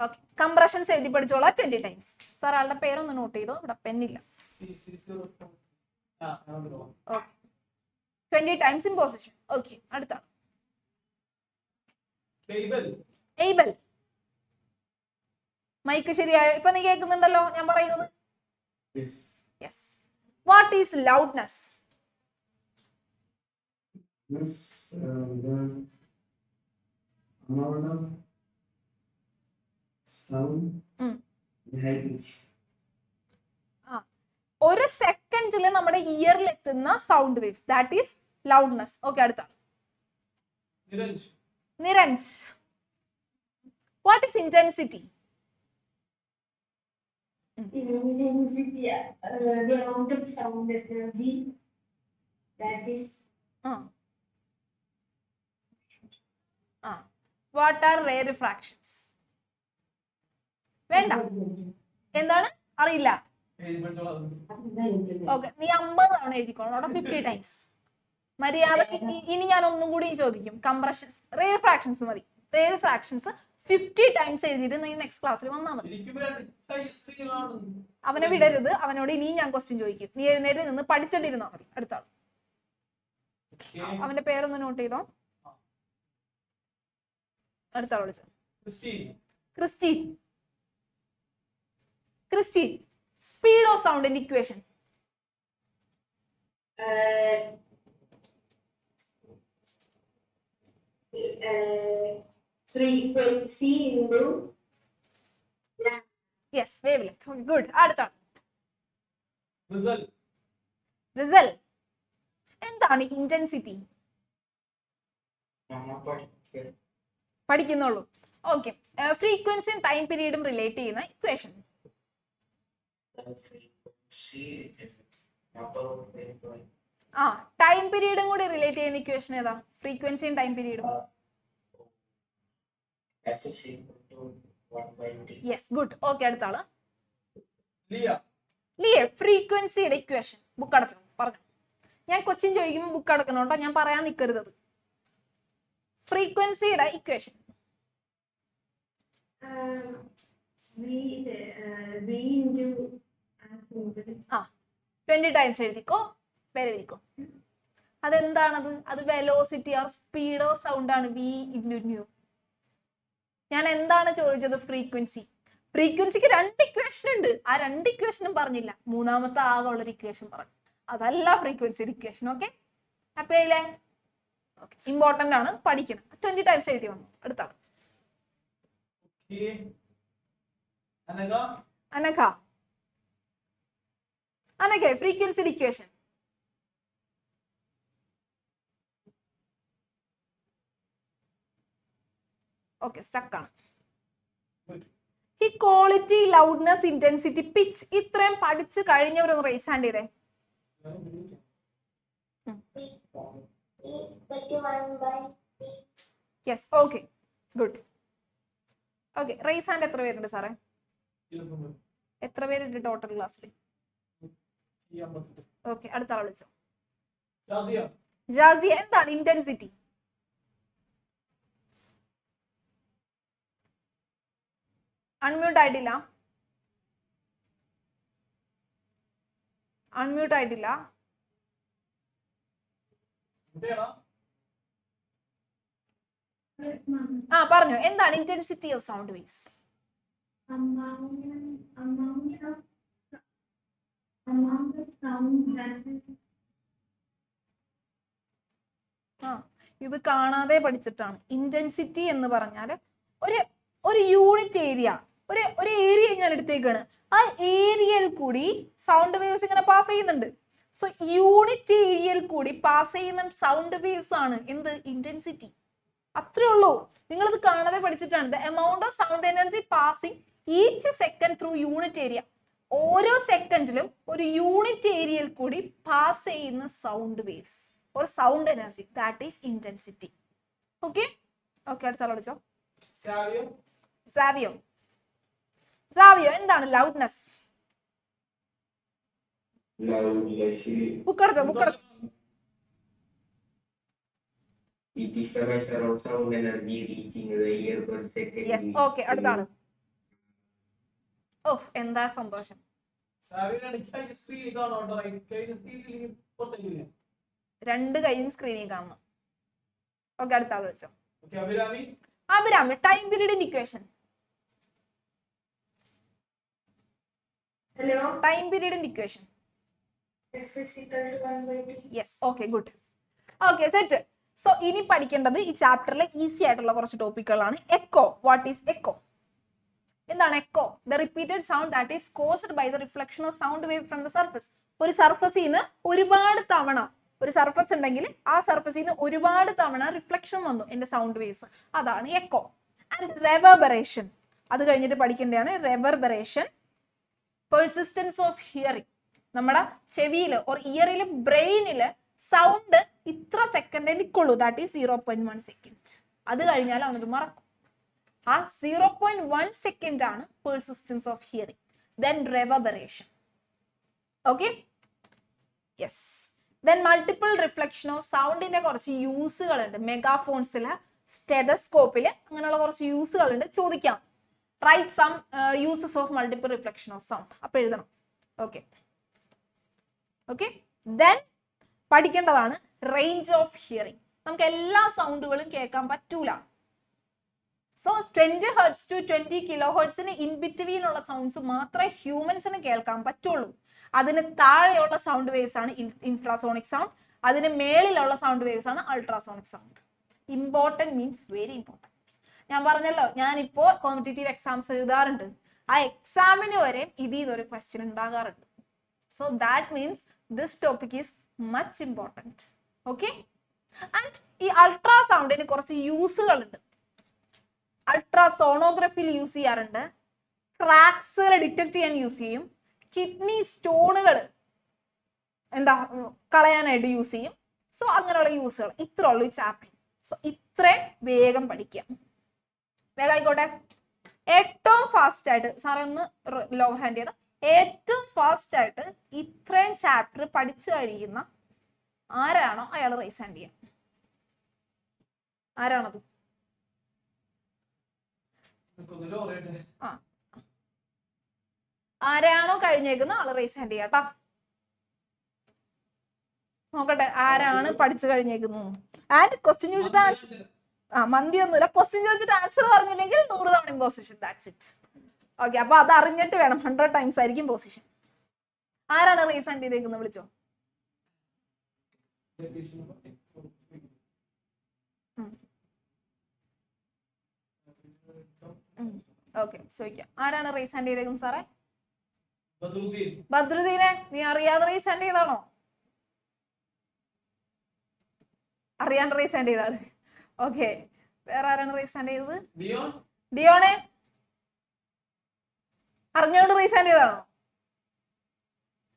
ഓക്കെ, കംപ്രഷൻസ് എഴുതി പഠിച്ചോളാം 20 ടൈംസ്. സാർ ആളുടെ പേരൊന്ന് നോട്ട് ചെയ്തോ, ഇവിടെ പെന്നില്ല. Okay, 20 times in position. Okay, അടുത്താണ്. ഏബൽ. മൈക്ക് ശരിയായോ? ഇപ്പൊ നീ കേൾക്കുന്നുണ്ടല്ലോ ഞാൻ പറയുന്നത്? യെസ്. What is loudness? ഒരു സെക്കൻഡില് നമ്മുടെ ഇയറിൽ എത്തുന്ന sound waves, that is loudness. Okay, അടുത്താണ്. Niranj. What is intensity? intensity, the amount of sound energy that is. What are rarefactions? വേണ്ട, എന്താണ് അറിയില്ല. ഓക്കെ, നീ 50 തവണ എഴുതിക്കോളൂ, അവിടെ 50 ടൈംസ്. മര്യാദ. ഇനി ഞാൻ ഒന്നും കൂടി ചോദിക്കും. കംപ്രഷൻസ്, റേ റിഫ്രാക്ഷൻസ് മതി. റേ റിഫ്രാക്ഷൻസ് 50 ടൈംസ് എഴുതിയിട്ട് നീ നെക്സ്റ്റ് ക്ലാസ്സിൽ വന്നാൽ മതി. അവനെ വിടരുത്. അവനോട് ഇനിയും ഞാൻ ക്വസ്റ്റ്യൻ ചോദിക്കും. നീ എഴുന്നേറ്റ് നിന്ന് പഠിച്ചിട്ടിരുന്നാ മതി. അടുത്ത ആൾ. അവന്റെ പേരൊന്ന് നോട്ട് ചെയ്തോ. അടുത്ത ആൾ വിളിച്ചോ. ക്രിസ്റ്റീൻ. ക്രിസ്റ്റീൻ, സ്പീഡ് ഓഫ് സൗണ്ടിന്റെ equation? Frequency into yes, wavelength. Okay, good. അടുത്ത റിസൽ. എന്താണ് ഇന്റൻസിറ്റി? പഠിക്കുന്നുള്ളൂ. ഓക്കെ, ഫ്രീക്വൻസിയും ടൈം പീരീഡും റിലേറ്റ് ചെയ്യുന്ന ഇക്വേഷൻ? ടൈം പീരീഡും കൂടി റിലേറ്റ് ചെയ്യുന്ന ഇക്വേഷൻ ഏതാ? ഫ്രീക്വൻസിയും ടൈം പീരീഡും. Yes, good. ഓക്കെ, അടുത്ത ആള്. ലിയ. ഫ്രീക്വൻസിയുടെ ഇക്വേഷൻ ബുക്ക് അടച്ചു പറഞ്ഞു. ഞാൻ ക്വസ്റ്റ്യൻ ചോദിക്കുമ്പോൾ ബുക്ക് അടക്കണോട്ടോ, ഞാൻ പറയാൻ നിൽക്കരുത്. അത് ഫ്രീക്വൻസിയുടെ ഇക്വേഷൻ? V into 20 ടൈംസ് എഴുതിക്കോ, പേരെഴുതിക്കോ. അതെന്താണത്? അത് velocity or speed of sound ആണ്. V into nu. ഞാൻ എന്താണ് ചോദിച്ചത്? ഫ്രീക്വൻസി. ഫ്രീക്വൻസിക്ക് 2 ഇക്വേഷൻ ഉണ്ട്. ആ 2 ഇക്വേഷനും പറഞ്ഞില്ല. മൂന്നാമത്തെ ആകെ ഉള്ളൊരു ഇക്വേഷൻ പറഞ്ഞു. അതല്ല ഫ്രീക്വൻസിയുടെ ഇക്വേഷൻ. ഓക്കെ, ഹാപ്പി ആയില്ലേ? ഓക്കെ, ഇമ്പോർട്ടന്റ് ആണ്, പഠിക്കണം. 20 ടൈംസ് എഴുതി വന്നു. അടുത്താണ് അനഘ. അനഘ, ഫ്രീക്വൻസിയുടെ ഇക്വേഷൻ? ഓക്കെ, സ്റ്റക്ക് ആണ്. ഈ ക്വാളിറ്റി, ലൗഡ്നെസ്, ഇന്റൻസിറ്റി, പിച്ച്, ഇത്രയും പഠിച്ചു കഴിഞ്ഞവരൊന്ന് റേസ് ഹാൻഡ് ചെയ്തേ. Yes, okay, good. Okay, raise hand എത്ര പേരുണ്ട് സാറേ? എത്ര പേരുണ്ട് ടോട്ടൽ ക്ലാസ്സിൽ? ഓക്കെ, അടുത്ത ആൾ വിളിച്ചോ. ജാസിയ. എന്താണ് ഇന്റൻസിറ്റി? അൺമ്യൂട്ട് ആയിട്ടില്ല. അൺമ്യൂട്ട് ആയിട്ടില്ല. പറഞ്ഞോ, എന്താണ് ഇന്റൻസിറ്റി ഓഫ് സൗണ്ട് വേവ്സ്? ഇത് കാണാതെ പഠിച്ചിട്ടാണ്. ഇന്റൻസിറ്റി എന്ന് പറഞ്ഞാൽ ഒരു യൂണിറ്റ് ഏരിയ, ഒരു ഏരിയ ഞാൻ എടുത്തേക്കാണ്. ആ ഏരിയയിൽ കൂടി സൗണ്ട് വേവ്സ് ഇങ്ങനെ പാസ് ചെയ്യുന്നുണ്ട്. സോ യൂണിറ്റ് ഏരിയയിൽ കൂടി പാസ് ചെയ്യുന്ന സൗണ്ട് വേവ്സ് ആണ് എന്ത്? ഇന്റൻസിറ്റി. അത്രേ ഉള്ളൂ. നിങ്ങൾ ഇത് കാണാതെ പഠിച്ചിട്ടാണ്. The amount of sound energy passing each second through unit area. ഓരോ സെക്കൻഡിലും ഒരു യൂണിറ്റ് ഏരിയയിൽ കൂടി പാസ് ചെയ്യുന്ന സൗണ്ട് വേവ്സ് ഒരു sound energy, that is intensity. Okay okay, അടുത്ത ആൾ വിളിച്ചോ. സാവിയോ. സാവിയോ എന്താണ് ലൗഡ്നെസ്? ബുക്കടച്ചോ ബുക്കടച്ചോ. It is a measure of sound energy reaching the ear per second. Yes okay, അടുത്താണ്. ഓഹ് എന്താ സന്തോഷം. രണ്ട് കൈയും സ്ക്രീനിൽ കാണണം. ഓക്കെ, അടുത്ത ആൾ വിളിച്ചോ. Abhirami. Time period equation. Hello. Time period equation. F is equal to 1/t. Yes okay, good. Okay set. So ഇനി പഠിക്കേണ്ടത് ഈ ചാപ്റ്ററിലെ ഈസി ആയിട്ടുള്ള കുറച്ച് ടോപ്പിക്കുകളാണ്. എക്കോ. What is echo? എന്താണ് echo? The repeated sound that is caused by the reflection of sound wave from the surface. ഒരു സർഫസിൽ നിന്ന് ഒരുപാട് തവണ, ഒരു സർഫസ് ഉണ്ടെങ്കിൽ ആ സർഫസിൽ നിന്ന് ഒരുപാട് തവണ റിഫ്ലക്ഷൻ വന്നു എന്റെ സൗണ്ട് വേവ്സ്, അതാണ് എക്കോ. ആൻഡ് റെവർബറേഷൻ, അത് കഴിഞ്ഞിട്ട് പഠിക്കേണ്ടതാണ് റെവർബറേഷൻ. പെർസിസ്റ്റൻസ് ഓഫ് ഹിയറിംഗ്, നമ്മുടെ ചെവിയില് ഓർ ഇയറില് ബ്രെയിനില് സൗണ്ട് ഇത്ര സെക്കൻഡ് നിൽക്കുള്ളൂ, ദാറ്റ് ഈസ് 0.1 സെക്കൻഡ്. അത് കഴിഞ്ഞാൽ അവനത് മറക്കും. ആ 0.1 സെക്കൻഡ് ആണ് persistence of hearing. Then reverberation. Okay yes. Then multiple reflection of സൗണ്ടിന്റെ കുറച്ച് യൂസുകളുണ്ട്. മെഗാഫോൺസില്, സ്റ്റെതസ്കോപ്പില് അങ്ങനെയുള്ള കുറച്ച് യൂസുകളുണ്ട്. ചോദിക്കാം. Write some uses of multiple reflection of sound. അപ്പൊ എഴുതണം. Okay okay. ദെൻ പഠിക്കേണ്ടതാണ് റേഞ്ച് ഓഫ് ഹിയറിംഗ്. നമുക്ക് എല്ലാ സൗണ്ടുകളും കേൾക്കാൻ പറ്റൂല. So 20 Hz to 20 kHz in between ഉള്ള സൗണ്ട്സ് മാത്രമേ ഹ്യൂമൻസിന് കേൾക്കാൻ പറ്റുള്ളൂ. അതിന് താഴെയുള്ള സൗണ്ട് വേവ്സ് ആണ് ഇൻഫ്രാസോണിക് സൗണ്ട്. അതിന് മേളിലുള്ള സൗണ്ട് വേവ്സ് ആണ് ultrasonic sound. Important means very important. ഞാൻ പറഞ്ഞല്ലോ, ഞാനിപ്പോ കോമ്പറ്റേറ്റീവ് എക്സാംസ് എഴുതാറുണ്ട്. ആ എക്സാമിന് വരെ ഇതിൽ നിന്നൊരു ക്വസ്റ്റ്യൻ ഉണ്ടാകാറുണ്ട്. So that means this topic is much important. Okay. And ഈ അൾട്രാസൗണ്ടിന് കുറച്ച് യൂസുകളുണ്ട്. അൾട്രാസോണോഗ്രഫിയിൽ യൂസ് ചെയ്യാറുണ്ട്. ക്രാക്സുകൾ ഡിറ്റക്ട് ചെയ്യാൻ യൂസ് ചെയ്യും. കിഡ്നി സ്റ്റോണുകൾ എന്താ കളയാനായിട്ട് യൂസ് ചെയ്യും. സോ അങ്ങനെയുള്ള യൂസുകൾ ഇത്ര ഉള്ളൂ ഈ ചാപ്റ്റർ. സോ ഇത്രയും വേഗം പഠിക്കാം. വേഗം ആയിക്കോട്ടെ. ഏറ്റവും ഫാസ്റ്റ് ആയിട്ട് സാറേ ഒന്ന് ലോവർ ഹാൻഡ് ചെയ്ത്, ഏറ്റവും ഫാസ്റ്റ് ആയിട്ട് ഇത്രയും ചാപ്റ്റർ പഠിച്ചു കഴിയുന്ന ആരാണോ അയാൾ റൈസ് ഹാൻഡ് ചെയ്യാം. ആരാണത്? ആ, ആരാണോ കഴിഞ്ഞേക്കുന്ന ആള് റൈസ് ഹാൻഡ് ചെയ്യാം കേട്ടോ. നോക്കട്ടെ ആരാണ് പഠിച്ചു കഴിഞ്ഞേക്കുന്നത്. ആൻഡ് ക്വസ്റ്റ്യൻ ചോദിച്ചിട്ട് ആൻസർ, മന്തി ഒന്നുമില്ല, ക്വസ്റ്റ്യൻ ചോദിച്ചിട്ട് ആൻസർ പറഞ്ഞില്ലെങ്കിൽ 100 തവണ ഇമ്പോസിഷൻ. That's it. ഓക്കെ, അപ്പൊ അത് അറിഞ്ഞിട്ട് വേണം. 100 ടൈംസ് ആയിരിക്കും പൊസിഷൻ. ആരാണ് റൈസ് ഹാൻഡ് ചെയ്തേക്കുന്നത്? വിളിച്ചോ. ഓക്കെ, ചോദിക്കാം. ആരാണ് റൈസ് ഹാൻഡ് ചെയ്തേക്കുന്നത് സാറേ? ബദ്രുദ്ദീനെ. നീ അറിയാതെ റൈസ് ഹാൻഡ് ചെയ്താണോ? അറിയാണ്ട് റൈസ് ഹാൻഡ് ചെയ്താണ്. ഓക്കെ, വേറെ ആരാണ് റൈസ് ഹാൻഡ് ചെയ്തത്? ഡിയോണെ. അറിഞ്ഞോണ്ട് റൈസ് ഹാൻഡ് ചെയ്താണോ?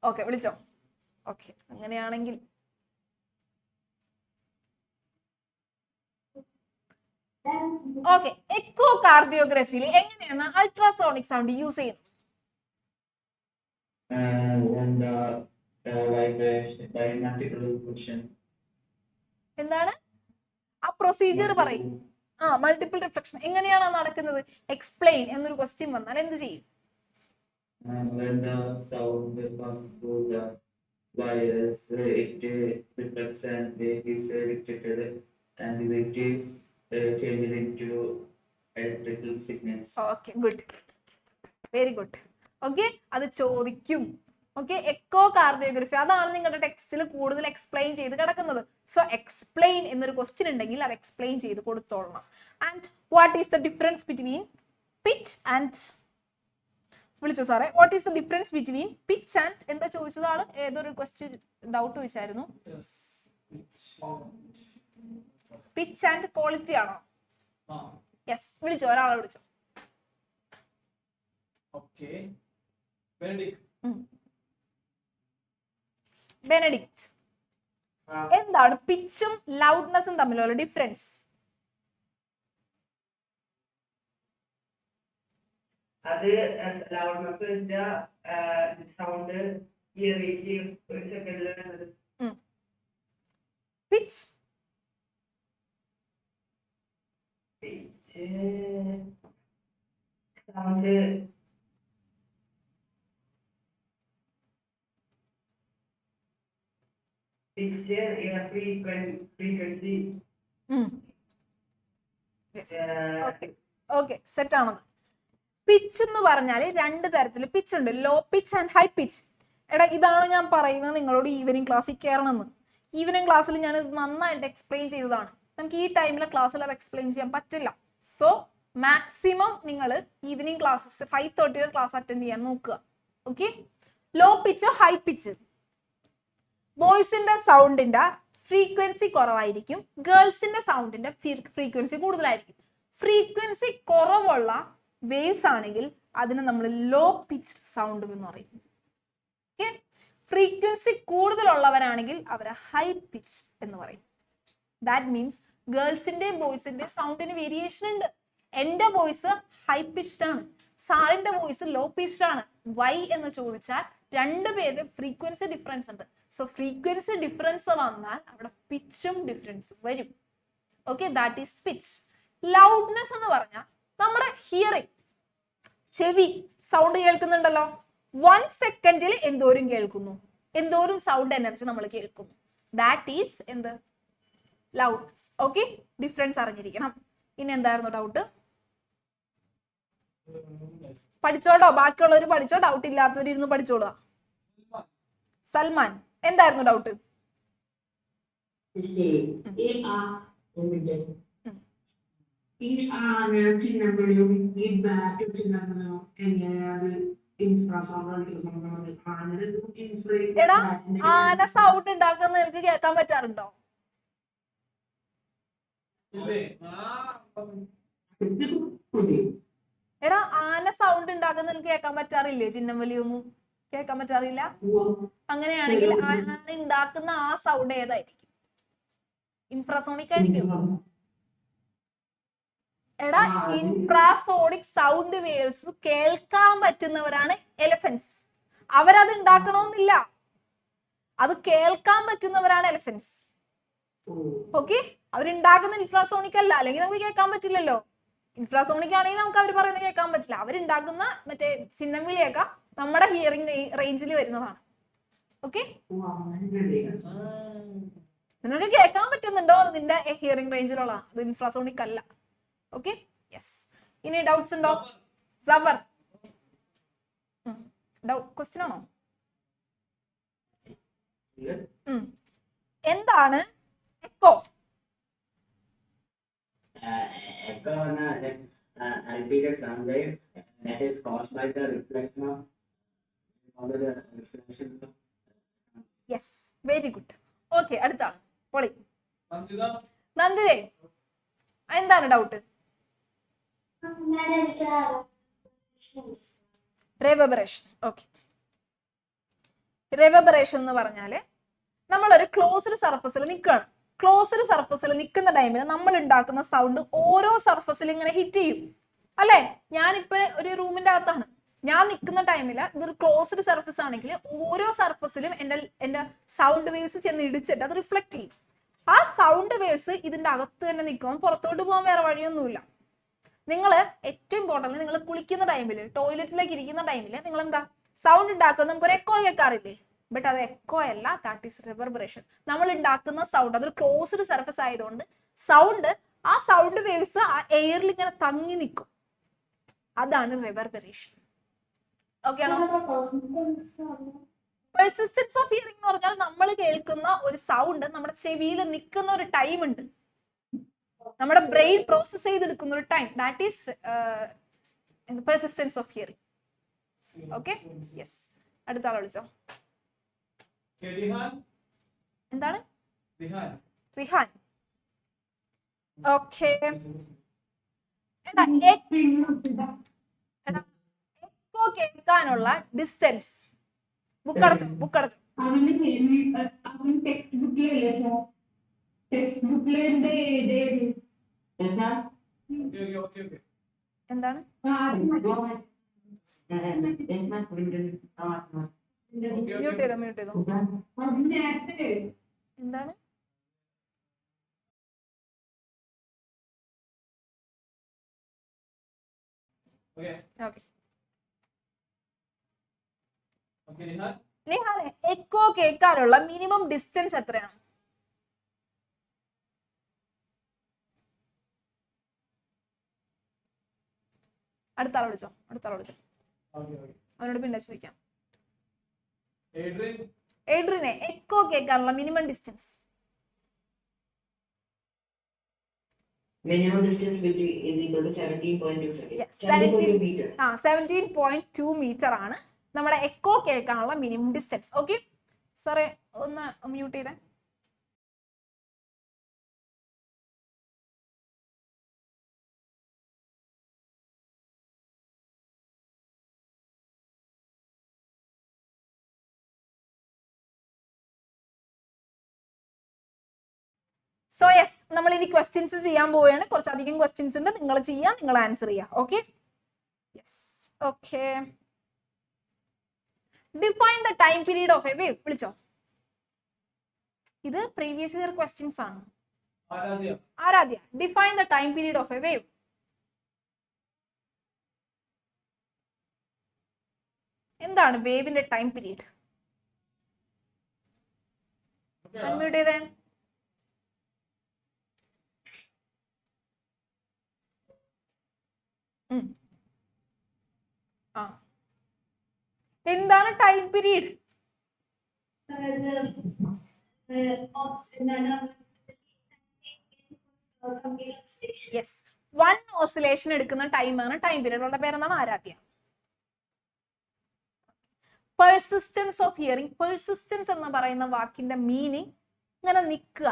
ഓക്കെ, വിളിച്ചോ. ഓക്കെ, അങ്ങനെയാണെങ്കിൽ ഓക്കെ. എക്കോ കാർഡിയോഗ്രഫിയിൽ എങ്ങനെയാണ് അൾട്രാസോണിക് സൗണ്ട് യൂസ് ചെയ്യുന്നത്? എന്താണ് ആ പ്രൊസീജിയർ പറയും? മൾട്ടിപ്പിൾ റിഫ്ലക്ഷൻ എങ്ങനെയാണ് നടക്കുന്നത്? എക്സ്പ്ലെയിൻ എന്നൊരു ക്വസ്റ്റ്യൻ വന്നാൽ എന്ത് ചെയ്യും? When the sound passes through the wires, it reflects and it is detected and it is changed into electrical signals. Okay, good, very good. Okay, അത് ചോദിക്കും. ഓക്കെ, എക്കോ കാർഡിയോഗ്രഫി അതാണ് നിങ്ങളുടെ ടെക്സ്റ്റിൽ കൂടുതൽ എക്സ്പ്ലെയിൻ ചെയ്ത് കിടക്കുന്നത്. സോ എക്സ്പ്ലെയിൻ എന്നൊരു question ഉണ്ടെങ്കിൽ അത് എക്സ്പ്ലെയിൻ ചെയ്ത് കൊടുത്തോളണം. And what is the difference between pitch and, വിളിച്ചോ സാറേ, what is the difference between pitch and എന്താ ചോദിച്ചതാണ്? ഏതൊരു ക്വസ്റ്റ്യൻ ഡൗട്ട് ചോദിച്ചായിരുന്നു. പിച്ച് ആൻഡ് ക്വാളിറ്റി ആണോ? യെസ്, വിളിച്ചോ, ഒരാളെ വിളിച്ചോ. ബെനഡിക്റ്റ്, എന്താണ് പിച്ചും ലൗഡ്നെസ്സും തമ്മിലുള്ള ഡിഫറൻസ്? അത് ലൗഡ്നെസ് വെച്ചാൽ സൗണ്ട് ഇയറിലേക്ക് ഒരു സെക്കൻഡിൽ വരുന്നത്. Pitch sound pitch frequency. Okay, set ആണത്. പിച്ച് എന്ന് പറഞ്ഞാല് രണ്ട് തരത്തിൽ പിച്ച് ഉണ്ട്, low pitch and high pitch. എടാ, ഇതാണ് ഞാൻ പറയുന്നത് നിങ്ങളോട് ഈവനിങ് ക്ലാസ്സിൽ കയറണമെന്ന്. ഈവനിങ് ക്ലാസ്സിൽ ഞാൻ ഇത് നന്നായിട്ട് എക്സ്പ്ലെയിൻ ചെയ്തതാണ്. നമുക്ക് ഈ ടൈമിലെ ക്ലാസ്സിൽ അത് എക്സ്പ്ലെയിൻ ചെയ്യാൻ പറ്റില്ല. സോ മാക്സിമം നിങ്ങൾ ഈവനിങ് ക്ലാസ്സസ് 5:30 ക്ലാസ് അറ്റൻഡ് ചെയ്യാൻ നോക്കുക. Okay, low pitch high pitch. ബോയ്സിന്റെ സൗണ്ടിന്റെ ഫ്രീക്വൻസി കുറവായിരിക്കും, ഗേൾസിന്റെ സൗണ്ടിന്റെ ഫ്രീക്വൻസി കൂടുതലായിരിക്കും. ഫ്രീക്വൻസി കുറവുള്ള വേവ്സ് ആണെങ്കിൽ അതിനെ നമ്മൾ ലോ പിച്ച്ഡ് സൗണ്ട് എന്ന് പറയും. ഓക്കെ, ഫ്രീക്വൻസി കൂടുതലുള്ളവരാണെങ്കിൽ അവരെ ഹൈ പിച്ച് എന്ന് പറയും. ദാറ്റ് മീൻസ് ഗേൾസിന്റെയും ബോയ്സിന്റെയും സൗണ്ടിന് വേരിയേഷൻ ഉണ്ട്. എന്റെ വോയിസ് ഹൈ പിച്ച്ഡ് ആണ്, സാറിന്റെ വോയിസ് ലോ പിച്ച്ഡ് ആണ്. വൈ എന്ന് ചോദിച്ചാൽ രണ്ടുപേരുടെ ഫ്രീക്വൻസി ഡിഫറൻസ് ഉണ്ട്. സോ ഫ്രീക്വൻസി ഡിഫറൻസ് വന്നാൽ അവിടെ പിച്ചും ഡിഫറൻസ് വരും. Okay, that is pitch. Loudness എന്ന് പറഞ്ഞാൽ നമ്മുടെ ഹിയറിംഗ്, ചെവി സൗണ്ട് കേൾക്കുന്നുണ്ടല്ലോ, 1 സെക്കൻഡിൽ എന്തോരം കേൾക്കുന്നു, എന്തോരം സൗണ്ട് എനർജി നമ്മൾ കേൾക്കുന്നു. ദാറ്റ് ഈസ് എന്ത്? ലൗഡ്നെസ്. ഓക്കെ, ഡിഫറൻസ് അറിഞ്ഞിരിക്കണം. ഇനി എന്തായിരുന്നു ഡൗട്ട്? പഠിച്ചോട്ടോ, ബാക്കിയുള്ളവർ പഠിച്ചോ, ഡൗട്ട് ഇല്ലാത്തവർ ഇരുന്ന് പഠിച്ചോളുക. സൽമാൻ, എന്തായിരുന്നു ഡൗട്ട്? ഈ ആന ചിഹ്നങ്ങളിലും ഈ ബാറ്റ് ചിഹ്നങ്ങളിലും എങ്ങനെയാണ് എടാ, ആന സൗണ്ട് ഉണ്ടാക്കുന്ന നിനക്ക് കേൾക്കാൻ പറ്റാറുണ്ടോ? എടാ, ആന സൗണ്ട് ഉണ്ടാക്കുന്ന നിനക്ക് കേൾക്കാൻ പറ്റാറില്ലേ? ചിഹ്നം വലിയൊന്നും കേൾക്കാൻ പറ്റാറില്ല. അങ്ങനെയാണെങ്കിൽ ആന ഉണ്ടാക്കുന്ന ആ സൗണ്ട് ഏതായിരിക്കും? ഇൻഫ്രാസോണിക് ആയിരിക്കും. എടാ, ഇൻഫ്രാസോണിക് സൗണ്ട് വേവ്സ് കേൾക്കാൻ പറ്റുന്നവരാണ് എലിഫന്റ്സ്. അവരത് ഉണ്ടാക്കണമെന്നില്ല, അത് കേൾക്കാൻ പറ്റുന്നവരാണ് എലിഫന്റ്സ്. ഓക്കെ, അവരുണ്ടാക്കുന്ന ഇൻഫ്രാസോണിക് അല്ല, അല്ലെങ്കിൽ നമുക്ക് കേൾക്കാൻ പറ്റില്ലല്ലോ. ഇൻഫ്രാസോണിക് ആണെങ്കിൽ നമുക്ക് അവർ പറയുന്നത് കേൾക്കാൻ പറ്റില്ല. അവരുണ്ടാക്കുന്ന മറ്റേ ചിഹ്നം വിളിയൊക്കെ നമ്മുടെ ഹിയറിംഗ് റേഞ്ചിൽ വരുന്നതാണ്. ഓക്കെ, നിന്നോട് കേൾക്കാൻ പറ്റുന്നുണ്ടോ? നിന്റെ ഹിയറിംഗ് റേഞ്ചിലുള്ള, അത് ഇൻഫ്രാസോണിക് അല്ല. Okay, yes. ഇനി ഡൗട്ട്സ് ഉണ്ടോ? സഫർ, ക്വസ്റ്റ്യൻ ആണോ? എന്താണ് echo? Echo on a repeated sound wave that is caused by the reflection of yes, very good. Okay, അടുത്താണ് പൊളി. നന്ദിതേ, എന്താണ് ഡൗട്ട്? റെവബറേഷൻ. ഓക്കെ, റെവബറേഷൻ എന്ന് പറഞ്ഞാല് നമ്മളൊരു ക്ലോസ്ഡ് സർഫസിൽ നിൽക്കുകയാണ്. ക്ലോസ്ഡ് സർഫസിൽ നിൽക്കുന്ന ടൈമിൽ നമ്മൾ ഉണ്ടാക്കുന്ന സൗണ്ട് ഓരോ സർഫസിലും ഇങ്ങനെ ഹിറ്റ് ചെയ്യും, അല്ലെ? ഞാനിപ്പോ ഒരു റൂമിന്റെ അകത്താണ്, ഞാൻ നിൽക്കുന്ന ടൈമിൽ ഇതൊരു ക്ലോസ്ഡ് സർഫസ് ആണെങ്കിൽ ഓരോ സർഫസിലും എന്റെ സൗണ്ട് വേവ്സ് ചെന്ന് ഇടിച്ചിട്ട് അത് റിഫ്ലക്ട് ചെയ്യും. ആ സൗണ്ട് വേവ്സ് ഇതിന്റെ അകത്ത് തന്നെ നിൽക്കുമ്പോൾ പുറത്തോട്ട് പോകാൻ വേറെ വഴിയൊന്നുമില്ല. നിങ്ങൾ ഏറ്റവും ഇമ്പോർട്ടന്റ്, നിങ്ങൾ കുളിക്കുന്ന ടൈമിൽ, ടോയ്ലറ്റിലേക്ക് ഇരിക്കുന്ന ടൈമിൽ നിങ്ങൾ എന്താ സൗണ്ട് ഉണ്ടാക്കുന്നത്? നമുക്കൊരു എക്കോ കേൾക്കാറില്ലേ? ബട്ട് അത് എക്കോ അല്ല, ദാറ്റ് ഈസ് റിവർബറേഷൻ. നമ്മൾ ഉണ്ടാക്കുന്ന സൗണ്ട് അതൊരു ക്ലോസ്ഡ് സർഫസ് ആയതുകൊണ്ട് ആ സൗണ്ട് വേവ്സ് ആ എയറിൽ ഇങ്ങനെ തങ്ങി നിൽക്കും. അതാണ് റിവർബറേഷൻ. ഓക്കെ ആണോ? പെർസിസ്റ്റൻസ് ഓഫ് ഹിയറിംഗ് എന്ന് പറഞ്ഞാൽ നമ്മൾ കേൾക്കുന്ന ഒരു സൗണ്ട് നമ്മുടെ ചെവിയിൽ നിൽക്കുന്ന ഒരു ടൈം ഉണ്ട്, നമ്മുടെ ബ്രെയിൻ പ്രോസസ് ചെയ്തെടുക്കുന്ന ഒരു time. That is persistence of hearing. Okay, yes. അടുത്ത ആളെ വിളിച്ചോ. എന്താണ്? റിഹാൻ. ഓക്കെ, എടാ എക്കോ കേൾക്കാനുള്ള ഡിസ്റ്റൻസ്. ബുക്കടച്ചോ. അവന്റെ അവൻ ടെക്സ്റ്റ് ബുക്കിലല്ലേ സോ ടെക്സ്റ്റ് ബുക്കിലെ Yes, ma'am. എന്താണ്? Go ahead. Yes, ma'am. Mute ചെയ്തോ. Yes, ma'am. അതിനകത്ത് എന്താണ്? ഓക്കെ. നിഹാലെ, എക്കോ കേൾക്കാനുള്ള മിനിമം ഡിസ്റ്റൻസ് എത്രയാണ്? അടുത്ത ആളെ വിളിച്ചോ. അവനോട് പിന്നെ ചോദിക്കാം. എഡ്രിനെ, എക്കോ കേൾക്കാനുള്ള minimum distance. Minimum distance is equal to 17.2 seconds. Yes, 17 meter. 17.2 metre ആണ് നമ്മുടെ എക്കോ കേൾക്കാനുള്ള മിനിമം ഡിസ്റ്റൻസ്. ഓക്കെ സാറേ, ഒന്ന് മ്യൂട്ട് ചെയ്തേ. സോ യെസ്, നമ്മൾ ഇനി ക്വസ്റ്റ്യൻസ് ചെയ്യാൻ പോവുകയാണ്. കുറച്ചധികം ക്വസ്റ്റ്യൻസ് ഉണ്ട്, നിങ്ങൾ ചെയ്യാം, നിങ്ങൾ ആൻസർ ചെയ്യാം. Okay yes. Okay, define the time period of a wave. വിളിച്ചോ. ഇത് പ്രീവിയസ് ഇയർ ക്വസ്റ്റ്യൻസ് ആണ്. Aaradhya, define the time period of a wave. എന്താണ് വേവിന്റെ ടൈം പീരീഡ്? അൺമ്യൂട്ട് ചെയ്തേ. എന്താണ് ടൈം പീരീഡ്? യെസ്, 1 ഓസിലേഷൻ എടുക്കുന്ന ടൈമാണ് ടൈം പീരീഡ്. അവളുടെ പേരെന്താണ്? Aaradhya. Persistence of hearing. Persistence എന്ന് പറയുന്ന വാക്കിന്റെ മീനിങ് ഇങ്ങനെ നിൽക്കുക,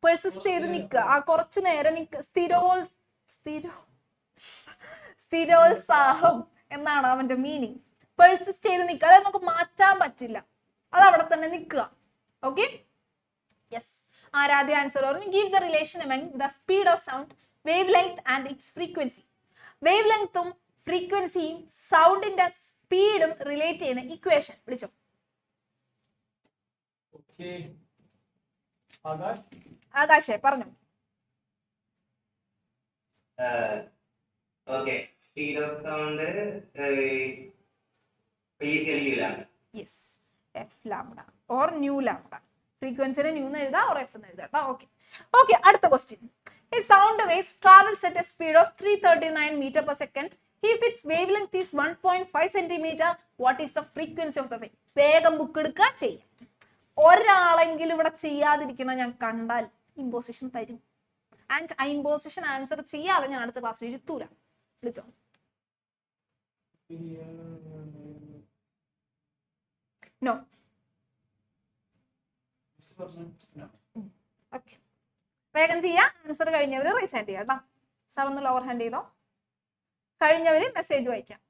പെർസിസ്റ്റ് ചെയ്ത് നിൽക്കുക, ആ കുറച്ചു നേരം സ്ഥിരോത്സാഹം എന്നാണ് അവന്റെ മീനിങ്. പെർസിസ്റ്റ് ചെയ്ത് നിൽക്കുക, അതായത് നമുക്ക് മാറ്റാൻ പറ്റില്ല, അത് അവിടെ തന്നെ നിൽക്കുക. Okay yes. ആരാധ്യ ആൻസർ പറഞ്ഞു. Give the relation among the speed of sound, wave length and its frequency. Wave ലെങ്ത്തും ഫ്രീക്വൻസിയും സൗണ്ടിന്റെ സ്പീഡും റിലേറ്റ് ചെയ്യുന്ന ഇക്വേഷൻ. വിളിച്ചോ. ആകാശേ പറഞ്ഞു. Okay, speed of sound basically lambda. Yes, f lambda or nu lambda. ഫ്രീക്വൻസിനെ nu എന്ന് എഴുതാം or f എന്ന് എഴുതാം. ഓക്കെ ഓക്കെ, അടുത്ത question. A sound wave travels at a speed of 339 meter per second. If its wavelength is 1.5 centimeter, what is the frequency of the wave? വേഗം book എടുക്കുക, ചെയ്യാം. ഒരാളെങ്കിലും ഇവിടെ ചെയ്യാതിരിക്കുന്ന ഞാൻ കണ്ടാൽ ഇമ്പോസിഷൻ തരും. ആൻഡ് ആ ഇമ്പോസിഷൻ ആൻസർ ചെയ്യാതെ ഞാൻ അടുത്ത ക്ലാസ്സിൽ ഇരുത്തൂല. വിളിച്ചോ. നോ. ഓക്കെ, വേഗം ചെയ്യാം. ആൻസർ കഴിഞ്ഞവര് റൈസ് ഹാൻഡ് ചെയ്യാം കേട്ടോ. സാർ ഒന്ന് ലോവർ ഹാൻഡ് ചെയ്തോ. കഴിഞ്ഞവര് മെസ്സേജ് വായിക്കാം.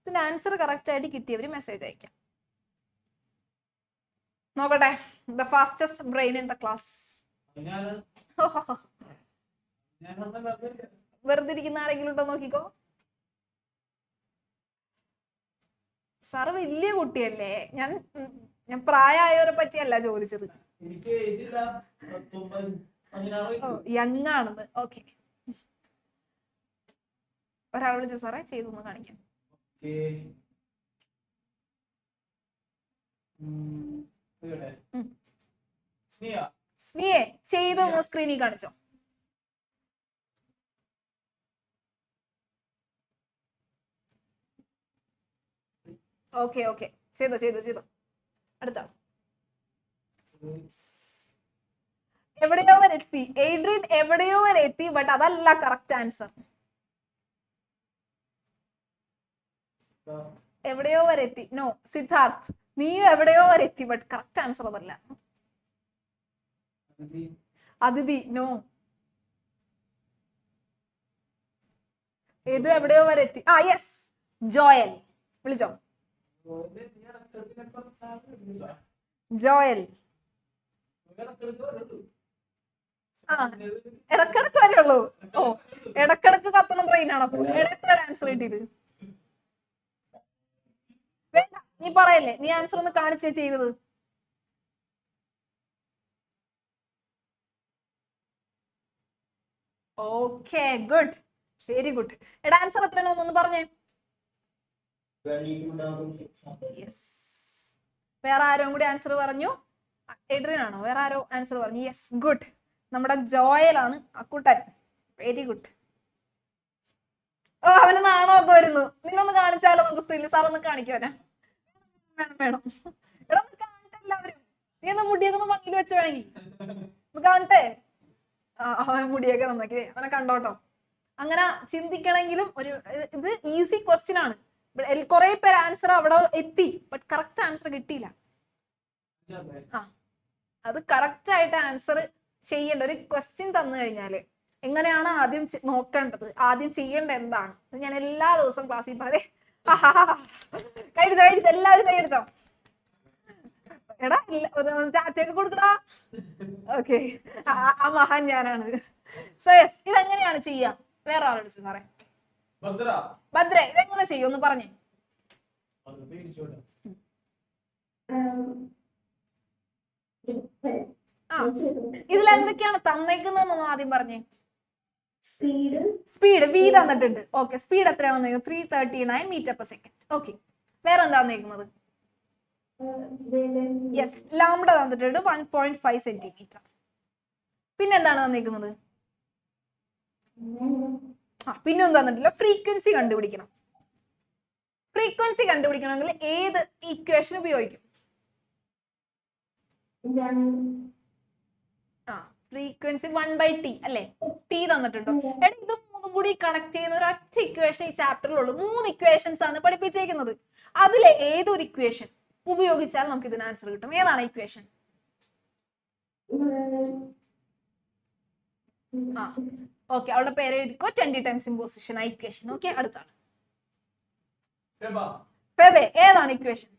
ഇതിന്റെ ആൻസർ കറക്റ്റ് ആയിട്ട് കിട്ടിയവര് മെസ്സേജ് അയക്കാം. നോക്കട്ടെ, the fastest brain in the class. വെറുതെ ഇരിക്കുന്ന ആരെങ്കിലും ഉണ്ടോ നോക്കിക്കോ. സാറ് വലിയ കുട്ടിയല്ലേ. ഞാൻ പ്രായമായവരെ പറ്റിയല്ല ചോദിച്ചത്, യങ് ആണെന്ന്. ഓക്കെ, ഒരാൾ വിളിച്ചു സാറേ, ചെയ്തൊന്ന് കാണിക്കാം. സ്നിയെ ചെയ്തൊന്ന് സ്ക്രീനിൽ കാണിച്ചോ. ഓക്കെ ഓക്കെ, ചെയ്തോ. അടുത്ത എവിടെയോ വരെ എത്തി. എയ്ഡ്രിൻ എവിടെയോ വരെ എത്തി, ബട്ട് അതല്ല കറക്റ്റ് ആൻസർ. എവിടെയോ വരെ എത്തി. നോ. സിദ്ധാർത്ഥ്, നീ എവിടെയോ വരെ എത്തി, ബട്ട് കറക്റ്റ് ആൻസർ അതല്ല. അതിഥി, നോ. ഇത് എവിടെയോ വരെ എത്തി. ആ യെസ്, ജോയൽ. വിളിച്ചോ, ജോയൽ. ആ ഇടക്കിടക്ക് വരുള്ളൂ. ഓ ഇടക്കിടക്ക് കത്തണം ബ്രെയിനാണ്. അപ്പൊ എത്ര ആൻസർ കിട്ടിയത്? വേണ്ട, നീ പറയല്ലേ, നീ ആൻസർ ഒന്ന് കാണിച്ചേ ചെയ്തത്. Okay, good, very good. എടാ ആൻസർ എത്രയാണോ ഒന്ന് പറഞ്ഞേ. 22,600. യെസ്. വേറെ ആരോ കൂടി ആൻസർ പറഞ്ഞു? എഡ്രിൻ ആണോ? വേറെ ആരോ ആൻസർ പറഞ്ഞു? Yes, good. നമ്മുടെ ജോയലാണ് അക്കുട്ടൻ. Very good. ഓ അവന് നാണോ ഒക്കെ വരുന്നു. നിന്നൊന്ന് കാണിച്ചാലോ നമുക്ക് സ്ക്രീനിൽ? സാർ ഒന്ന് കാണിക്കുവാനാ? വേണം വേണം. എടാ ഒന്ന് കാണട്ടെ എല്ലാവരും. നീ ഒന്ന് മുടിയൊക്കെ ഒന്ന് ഭംഗിയിൽ വെച്ച് വേണമെങ്കിൽ ഒന്ന് കാണട്ടെ. അവൻ മുടിയൊക്കെ നന്നാക്കി അവനെ കണ്ടോട്ടോ. അങ്ങനെ ചിന്തിക്കണമെങ്കിലും ഇത് ഈസി ക്വസ്റ്റ്യൻ ആണ്. കുറെ പേര് ആൻസർ അവിടെ എത്തി, ബട്ട് കറക്റ്റ് ആൻസർ കിട്ടിയില്ല. അത് കറക്റ്റ് ആയിട്ട് ആൻസർ ചെയ്യേണ്ട ഒരു ക്വസ്റ്റ്യൻ തന്നു കഴിഞ്ഞാല് എങ്ങനെയാണ് ആദ്യം നോക്കേണ്ടത്, ആദ്യം ചെയ്യേണ്ട എന്താണ്, ഞാൻ എല്ലാ ദിവസവും ക്ലാസ്സിൽ പറയേ. കൈയടിച്ചോ, എല്ലാവരും കൈയടിച്ചോ. എടാ ചാറ്റയൊക്കെ കൊടുക്കടാ. ഓക്കെ, ആ മഹാൻ ഞാനാണ്. സോ യെസ്, ഇതെങ്ങനെയാണ് ചെയ്യാം? വേറെ ആളടിച്ചു സാറേ. ഭദ്ര, ഇതെങ്ങനെ ചെയ്യും ഒന്ന് പറഞ്ഞേ. ഇതിൽ എന്തൊക്കെയാണ് തന്നേക്കുന്നതെന്നൊന്ന് ആദ്യം പറഞ്ഞേ. സ്പീഡ് വി തന്നിട്ടുണ്ട്. ഓക്കെ, സ്പീഡ് എത്രയാണെന്ന് 339 മീറ്റർ പെർ സെക്കൻഡ്. ഓക്കെ, വേറെ എന്താ തന്നേക്കുന്നത്? യെസ്, ലാംഡ തന്നിട്ടുണ്ട് 1.5 സെന്റിമീറ്റർ. പിന്നെ എന്താണ് തന്നേക്കുന്നത്? പിന്നെ ഒന്നും തന്നിട്ടില്ല. ഫ്രീക്വൻസി കണ്ടുപിടിക്കണം. ഫ്രീക്വൻസി കണ്ടുപിടിക്കണമെങ്കിൽ ഏത് ഇക്വേഷൻ ഉപയോഗിക്കും? ഫ്രീക്വൻസി 1/t അല്ലെ? ടി തന്നിട്ടുണ്ടോ? എടാ ഇത് മൂന്നും കൂടി കണക്ട് ചെയ്യുന്ന ഒരു ഒറ്റ ഇക്വേഷൻ ഈ ചാപ്റ്ററിലുള്ളൂ. 3 ഇക്വേഷൻസ് ആണ് പഠിപ്പിച്ചേക്കുന്നത്. അതിലെ ഏതൊരു ഇക്വേഷൻ ഉപയോഗിച്ചാൽ നമുക്ക് ഇതിന് ആൻസർ കിട്ടും? ഏതാണ് ഇക്വേഷൻ? ഓക്കെ, അവളുടെ പേര് എഴുതിക്കോ. 20 ടൈംസ് ഇമ്പോസിഷൻ ആ ഇക്വേഷൻ. ഓക്കെ, അടുത്താണ് ഫെബെ. ഏതാണ് ഇക്വേഷൻ?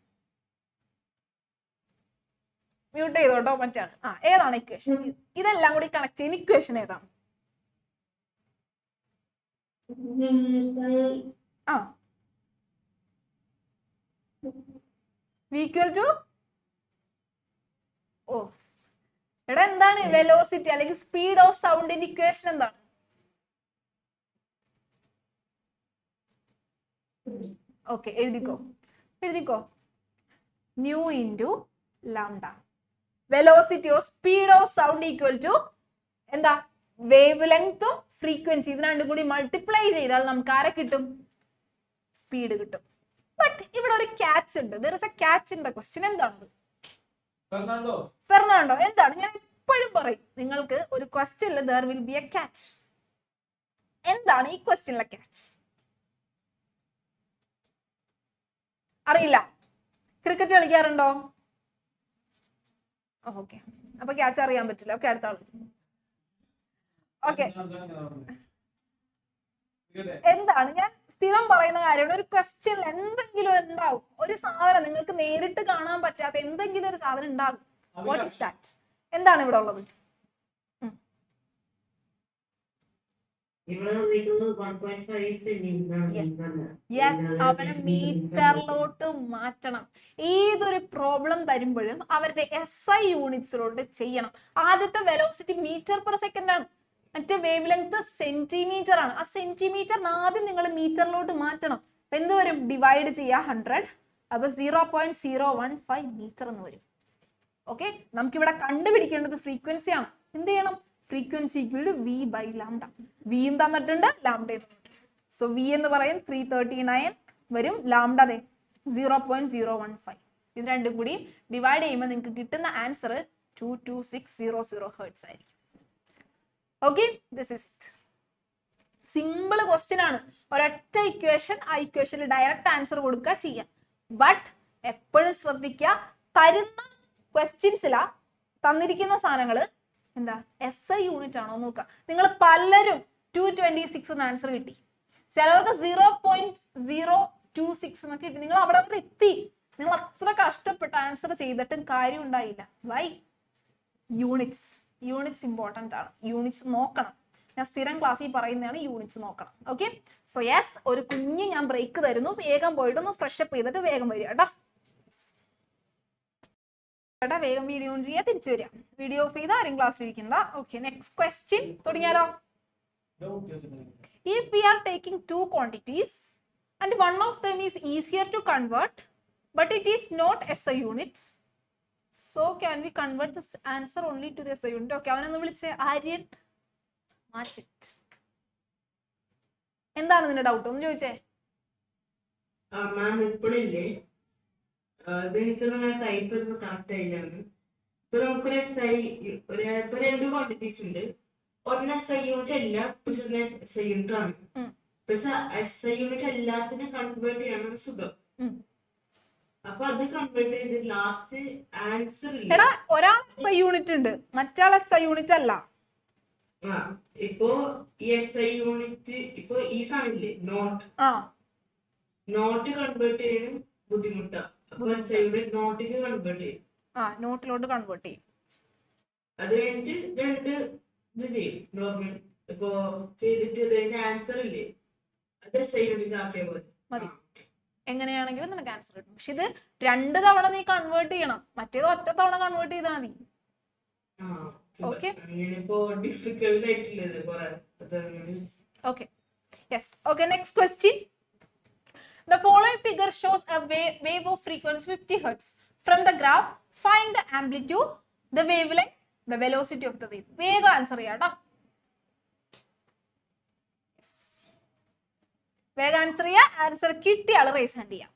മ്യൂട്ട് ചെയ്തോട്ടോ, മറ്റാണ്. ഏതാണ് ഇക്വേഷൻ? ഇതെല്ലാം കൂടി കണക്ട് ചെയ്യുന്ന ഇക്വേഷൻ ഏതാണ്? എടാ എന്താണ് വെലോസിറ്റി അല്ലെങ്കിൽ സ്പീഡ് ഓഫ് സൗണ്ടിന്റെ ഇക്വേഷൻ എന്താണ്? ഓക്കെ, എഴുതിക്കോ. Nu into lambda. Velocity of speed of sound equal to എന്താ? വേവ് ലെങ്ത്തും ഫ്രീക്വൻസി. ഇത് രണ്ടും കൂടി മൾട്ടിപ്ലൈ ചെയ്താൽ നമുക്ക് ആരെ കിട്ടും? സ്പീഡ് കിട്ടും. ബട്ട് ഇവിടെ ഒരു ക്യാച്ച് ഉണ്ട്. There is A catch in the question. എന്താണത്? ഫെർണാണ്ടോ. എന്താണ്? ഞാൻ എപ്പോഴും പറയും നിങ്ങൾക്ക് ഒരു ക്വസ്റ്റ്യനിൽ there will be A catch. എന്താണ് ഈ ക്വസ്റ്റ്യനിലെ ക്യാച്ച്? അറിയില്ല. ക്രിക്കറ്റ് കളിക്കാറുണ്ടോ? ഓക്കെ, അപ്പൊ ക്യാച്ച് അറിയാൻ പറ്റില്ല. ഓക്കെ, അടുത്ത ആള്. ഓക്കെ, എന്താണ്? ഞാൻ സ്ഥിരം പറയുന്ന കാര്യമാണ്, ഒരു ക്വസ്റ്റ്യനിൽ എന്തെങ്കിലും ഉണ്ടാവും. ഒരു സാധനം നിങ്ങൾക്ക് നേരിട്ട് കാണാൻ പറ്റാത്ത എന്തെങ്കിലും ഒരു സാധനം ഉണ്ടാകും. What is that? എന്താണ് ഇവിടെ ഉള്ളത്? അവനെ മീറ്ററിലോട്ട് മാറ്റണം. ഏതൊരു പ്രോബ്ലം തരുമ്പോഴും അവരുടെ SI യൂണിറ്റ്സിലോട്ട് ചെയ്യണം. ആദ്യത്തെ വെലോസിറ്റി മീറ്റർ പെർ സെക്കൻഡ് ആണ്, മറ്റേ വേവ് ലെങ്ത് സെന്റിമീറ്റർ ആണ്. ആ സെന്റിമീറ്റർ ആദ്യം നിങ്ങൾ മീറ്ററിലോട്ട് മാറ്റണം. എന്ത് വരും? ഡിവൈഡ് ചെയ്യുക 100, അപ്പൊ 0.015 മീറ്റർ എന്ന് വരും. ഓക്കെ, നമുക്കിവിടെ കണ്ടുപിടിക്കേണ്ടത് ഫ്രീക്വൻസി ആണ്. എന്ത് ചെയ്യണം? Frequency equal to V by lambda. വിയും തന്നിട്ടുണ്ട്, ലാംഡയും തന്നിട്ടുണ്ട്. സോ V എന്ന് പറയും 339 വരും, ലാംഡ അതെ 0.015. ഇത് രണ്ടും കൂടി ഡിവൈഡ് ചെയ്യുമ്പോൾ നിങ്ങൾക്ക് കിട്ടുന്ന ആൻസർ 22600 ഹെർട്സ് ആയിരിക്കും. Okay, this is it. Simple question ആണ്. ഒരൊറ്റ ഇക്വേഷൻ, ആ ഇക്വേഷനിൽ ഡയറക്റ്റ് ആൻസർ കൊടുക്കുക ചെയ്യാം. ബട്ട് എപ്പോഴും ശ്രദ്ധിക്കുക, തരുന്ന ക്വസ്റ്റ്യൻസിലാ തന്നിരിക്കുന്ന സാധനങ്ങള് എന്താ SI യൂണിറ്റ് ആണോ നോക്കുക. നിങ്ങൾ പലരും 226 ആൻസർ കിട്ടി. ചിലവർക്ക് 0.026 എന്നൊക്കെ കിട്ടി. നിങ്ങൾ അവിടെ വരെ എത്തി. നിങ്ങൾ അത്ര കഷ്ടപ്പെട്ട് ആൻസർ ചെയ്തിട്ടും കാര്യം ഉണ്ടായില്ല. വൈ? യൂണിറ്റ്സ് ഇമ്പോർട്ടന്റ് ആണ്. യൂണിറ്റ്സ് നോക്കണം. ഞാൻ സ്ഥിരം ക്ലാസ്സിൽ പറയുന്നതാണ്, യൂണിറ്റ്സ് നോക്കണം. ഓക്കെ, സോ യെസ്, ഒരു കുഞ്ഞ് ഞാൻ ബ്രേക്ക് തരുന്നു. വേഗം പോയിട്ട് ഒന്ന് ഫ്രഷ് അപ്പ് ചെയ്തിട്ട് വേഗം വരിക കേട്ടോ. വേഗം വീഡിയോ ഓൺ ചെയ്യാൻ തിരിച്ചു വരിക. വീഡിയോ ഓഫ് ചെയ്ത് ആരും ക്ലാസ്സിൽ ഇരിക്കണ്ട. ഓക്കെ, നെക്സ്റ്റ് ക്വസ്റ്റ്യൻ തുടങ്ങിയാലോ? If we are taking two quantities and one of them is easier to convert but it is not SI units, so can we convert this answer only to the SI unit? Okay, അവനൊന്ന് വിളിച്ച് ആര്യൻ മാറ്റിട്ട്. എന്താണ് നിന്റെ doubt? ഒന്ന് ചോദിച്ചേ. മാം ഇപ്പോഴില്ലേ ഇതെനിക്കൊന്നും type correct ആയില്ലാണ്. ഇപ്പൊ നമുക്കൊരു SI ഇപ്പൊ 2 quantities ഉണ്ട്. ഒന്ന് SI യൂണിറ്റ് അല്ല, പക്ഷെ SI യൂണിറ്റ് ആണ്. പക്ഷെ SI യൂണിറ്റ് എല്ലാത്തിനും കൺവേർട്ട് ചെയ്യണം സുഖം. അപ്പൊ അത് കൺവേർട്ട് ചെയ്ത് ലാസ്റ്റ് ആൻസർ എടാ, ഒരാൾ SI യൂണിറ്റ് ഉണ്ട്, മറ്റാൾ SI യൂണിറ്റ് അല്ല. ഇപ്പൊ ഈ SI യൂണിറ്റ് ഇപ്പൊ ഈ സാധനമില്ലേ നോട്ട് കൺവേർട്ട് ചെയ്യണ ബുദ്ധിമുട്ടാ. അപ്പൊ SI യൂണിറ്റ് നോട്ടിക്ക് കൺവേർട്ട് ചെയ്യും. നോട്ടിലോട്ട് കൺവേർട്ട് ചെയ്യും. അത് കഴിഞ്ഞിട്ട് 2 ഇത് ചെയ്യും നോർമൽ. ഇപ്പൊ ചെയ്തിട്ട് ആൻസർ ഇല്ലേ അത് SI യൂണിറ്റ് ആക്കിയാൽ മതി. എങ്ങനെയാണെങ്കിലും നിനക്ക് ആൻസർ കിട്ടും. പക്ഷെ ഇത് 2 തവണ നീ കൺവേർട്ട് ചെയ്യണം, മറ്റേത് ഒറ്റ തവണ കൺവേർട്ട് ചെയ്താൽ മതി. Okay. Okay. Yes. Okay. Next question. The following figure shows a wave of frequency 50 Hz. From the graph, find the amplitude, the wavelength, the velocity of the wave. Vega answer ചെയ്യാട്ടോ. വേഗം answer ചെയ്യാ. Answer കിട്ടിയ ആള് rice hand ചെയ്യാം.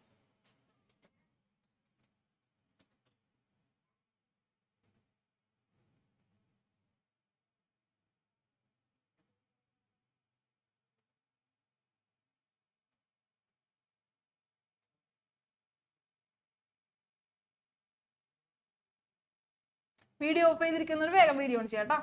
Video of ചെയ്തിരിക്കുന്നവർ വേഗം video on ചെയ്യാട്ടോ.